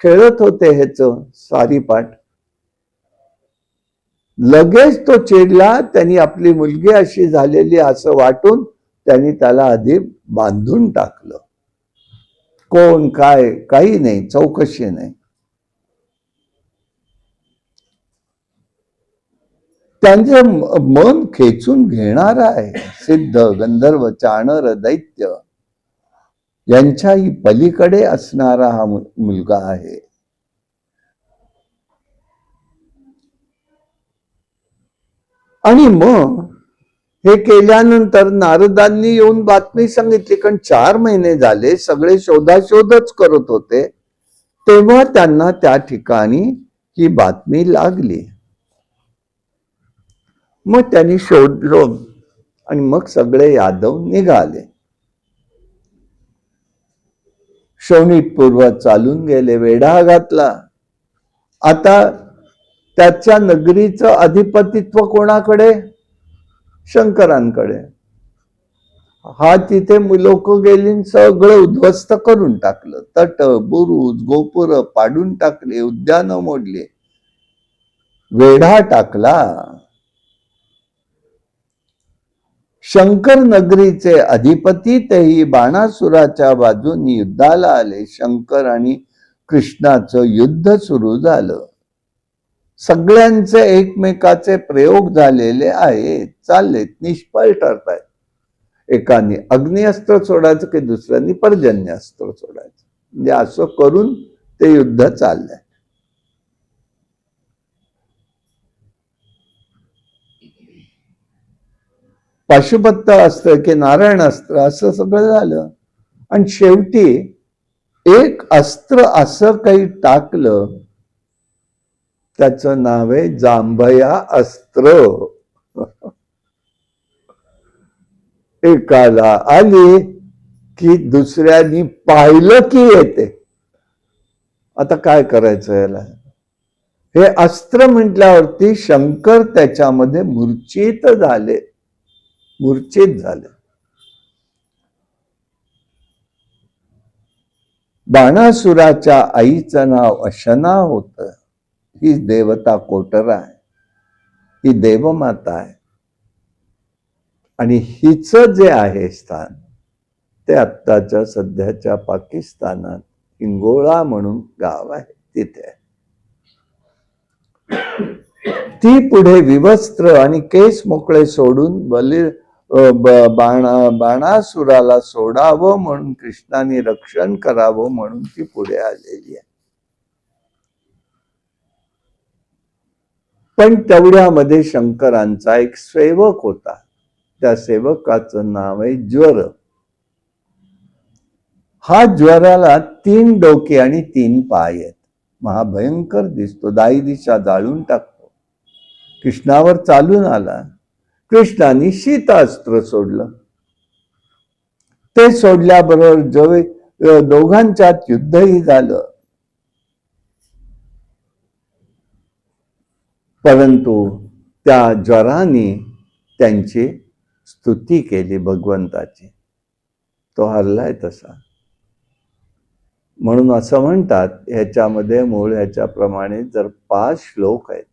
खेळत होते ह्याच सारीपाट. लगेच तो चिडला. त्यांनी आपली मुलगी अशी झालेली असं वाटून त्यांनी त्याला आधी बांधून टाकलं. कोण काय काही नाही, चौकशी नाही. त्यांचे मन खेचून घेणार आहे. सिद्ध, गंधर्व, चाणर, दैत्य यांच्याही पलीकडे असणारा हा मुलगा आहे. आणि मग हे केल्यानंतर नारदांनी येऊन बातमी सांगितली, कारण 4 महिने झाले सगळे शोधाशोधच करत होते. तेव्हा त्यांना त्या ठिकाणी ही बातमी लागली. मग त्यांनी शोधलं आणि मग सगळे यादव निघाले. शोणितपूर्व चालून गेले, वेढा घातला. आता त्याच्या नगरीचं अधिपतित्व कोणाकडे? शंकरांकडे. हा तिथे लोक गेली, सगळं उद्ध्वस्त करून टाकलं. तट, बुरुज, गोपुर पाडून टाकले, उद्यान मोडले, वेढा टाकला. शंकर नगरीचे अधिपती तेही बाणासुराच्या बाजूनी युद्धाला आले. शंकर आणि कृष्णाचं युद्ध सुरू झालं. सगळ्यांचे एकमेकाचे प्रयोग झालेले आहेत, चाललेत, निष्फळ ठरतायत. एकाने अग्निअस्त्र सोडायचं की दुसऱ्यांनी पर्जन्यास्त्र सोडायचं. म्हणजे असं करून ते युद्ध चाललंय. पाशुपत अस्त्र की नारायण अस्त्र असं सगळं झालं. आणि शेवटी एक अस्त्र असं काही टाकलं, त्याचं नाव आहे जांभया अस्त्र. एकाला आली की दुसऱ्यांनी पाहिलं की येते. आता काय करायचं याला? हे अस्त्र म्हटल्यावरती शंकर त्याच्यामध्ये मूर्छित झाले. बाणासुराच्या आईचं नाव अशना होतं. ही देवता कोटरा आहे, ही देवमाता आहे. आणि हिचं जे आहे स्थान ते आत्ताच्या सध्याच्या पाकिस्तानात हिंगोळा म्हणून गाव आहे, तिथे आहे. ती पुढे विवस्त्र आणि केस मोकळे सोडून बाणासुराला सोडावं म्हणून, कृष्णाने रक्षण करावं म्हणून ती पुढे आलेली आहे. पण तेवढ्यामध्ये शंकरांचा एक सेवक होता. त्या सेवकाचं नाव आहे ज्वर. हा ज्वराला 3 डोके आणि 3 पाय आहेत. महाभयंकर दिसतो, 10 दिशा जाळून टाकतो. कृष्णावर चालून आला. कृष्णाने शीतास्त्र सोडलं. ते सोडल्याबरोबर दोघांच्यात युद्धही झालं. परंतु त्या ज्वराने त्यांची स्तुती केली भगवंताची. तो हरलाय तसा. म्हणून असं म्हणतात, ह्याच्यामध्ये मूळ ह्याच्याप्रमाणे जर 5 श्लोक आहेत,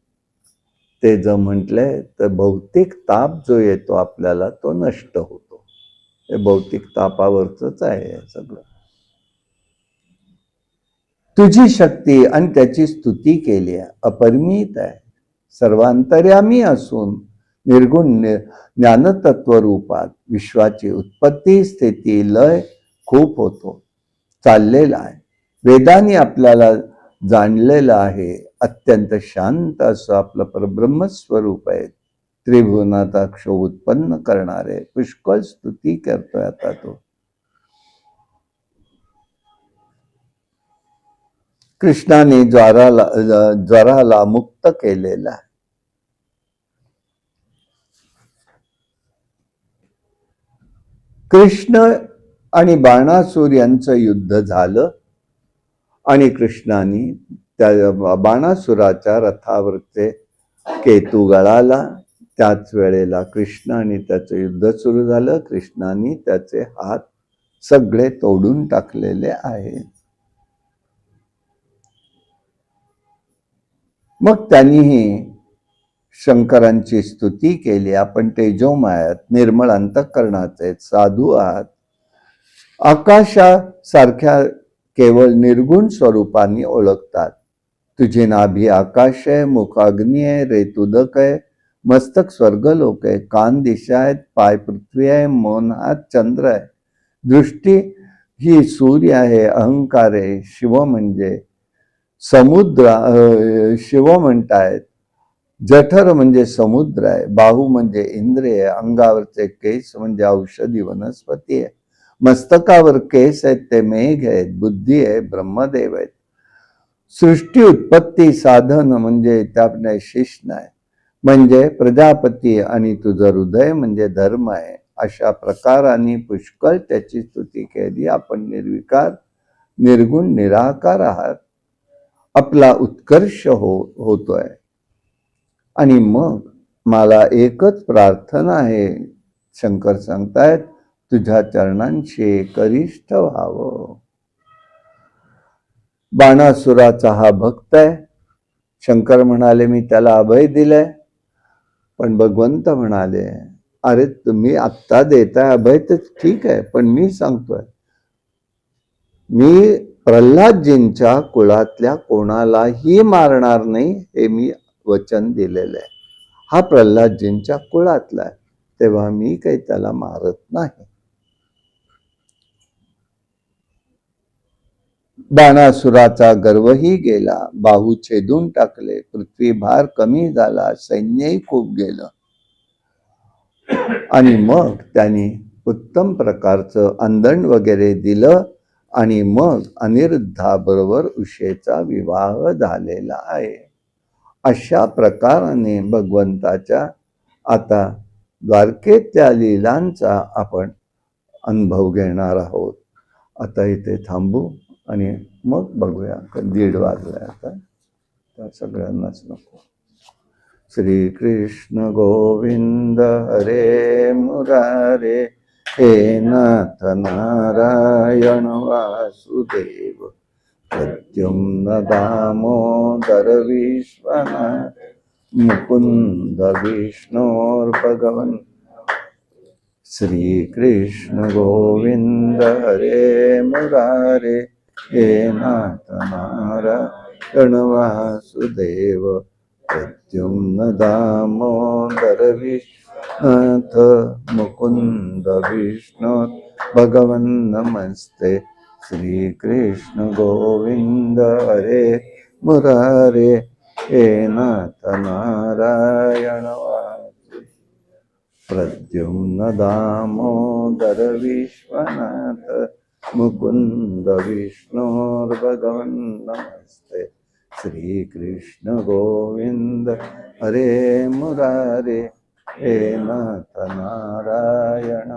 ते जर म्हटले तर भौतिक ताप जो येतो आपल्याला तो नष्ट होतो. हे भौतिक तापावरच आहे सगळं. तुझी शक्ती आणि त्याची स्तुती केली आहे. अपरिमित आहे, सर्वांतर्यामी असून निर्गुण ज्ञानतत्व रूपात विश्वाची उत्पत्ती स्थिती लय खूप होतो, चाललेला आहे. वेदांनी आपल्याला जाणलेलं आहे. अत्यंत शांत असं आपलं परब्रह्मस्वरूप आहे. त्रिभुवनात अक्ष उत्पन्न करणारे पुष्कळ स्तुती करतोय आता तो. कृष्णाने ज्वराला मुक्त केलेला. कृष्ण आणि बाणासूर यांचं युद्ध झालं आणि कृष्णाने त्या बाणासुराच्या रथावरचे केतू गळाला. त्याच वेळेला कृष्ण आणि त्याचं युद्ध सुरू झालं. कृष्णाने त्याचे हात सगळे तोडून टाकलेले आहेत. मग त्यांनीही शंकरांची स्तुती केली. आपण तेजोमयात निर्मळ अंतःकरणाचे साधू आहात. आकाशासारख्या केवळ निर्गुण स्वरूपाने ओळखतात. तुझी नाभी आकाश आहे, मुख अग्नी आहे, रेत उदक आहे, मस्तक स्वर्गलोक आहे, कान दिशा आहेत, पाय पृथ्वी आहे, मौन हात चंद्र आहे, दृष्टी ही सूर्य आहे, अहंकार आहे, शिव म्हणजे समुद्र, शिव म्हणतायत. जठर म्हणजे समुद्र आहे, बाहू म्हणजे इंद्रिय आहे, अंगावरचे केस म्हणजे औषधी वनस्पती आहे, मस्तकावर केस आहेत ते मेघ आहेत, बुद्धी आहे ब्रह्मदेव आहेत, सृष्टी उत्पत्ती साधन म्हणजे त्यापणे शिष्ण आहे, म्हणजे प्रजापती आणि तुझं हृदय म्हणजे धर्म आहे. अशा प्रकाराने पुष्कळ त्याची स्तुती केली. आपण निर्विकार निर्गुण निराकार आहात, आपला उत्कर्ष होतोय. आणि मग मला एकच प्रार्थना आहे, शंकर सांगतायत, तुझ्या चरणांशी एकनिष्ठ व्हावं. बाणासुराचा हा भक्त आहे. शंकर म्हणाले मी त्याला अभय दिलंय, पण भगवंत म्हणाले अरे तुम्ही आत्ता देताय अभय तर ठीक आहे, पण मी सांगतोय मी प्रल्हादजींच्या कुळातल्या कोणालाही मारणार नाही, हे मी वचन दिलेलं आहे. हा प्रल्हादजींच्या कुळातला आहे, तेव्हा मी काही त्याला मारत नाही. बाणासुराचा गर्वही गेला, बाहू छेदून टाकले, पृथ्वी भार कमी झाला, सैन्यही खूप गेलं. आणि मग त्यांनी उत्तम प्रकारचं अंधण वगैरे दिलं आणि मग अनिरुद्धाबरोबर उषेचा विवाह झालेला आहे. अशा प्रकाराने भगवंताच्या आता द्वारकेतल्या लीलांचा आपण अनुभव घेणार आहोत. आता इथे थांबू आणि मग बघूया. 1:30 वाजले आता, त्या सगळ्यांनाच नको. श्री कृष्ण गोविंद हरे मुरारे, हे नाथ नारायण वासुदेव, प्रद्युम्न दामोदर विश्वनाथ, मुकुंद विष्णोर्भगवन्. श्री कृष्ण गोविंद हरे मुरारे, हे नाथ नारायण वासुदेव, प्रद्युम्न दामोदर विश्वनाथ, मुकुंद विष्णु भगवन् नमस्ते. श्री कृष्ण गोविंद हरे मुरारे, हे नाथ नारायण प्रद्युम्न दामोदर विश्वनाथ, मुकुंद विष्णोर्भगवन् नमस्ते. श्री कृष्ण गोविंद हरे मुरारे, हे नाथ नारायण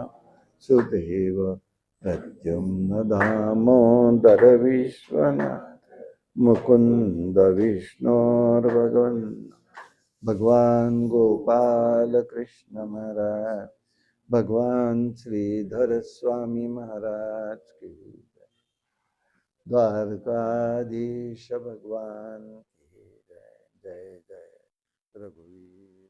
सुदेव, प्रद्युम्न दामोदर विश्वनाथ, मुकुंद विष्णोर्भगवन्. भगवान गोपाल कृष्ण महाराज, भगवान श्रीधर स्वामी महाराज की द्वारकाधीश भगवान की जय. जय जय रघुवीर.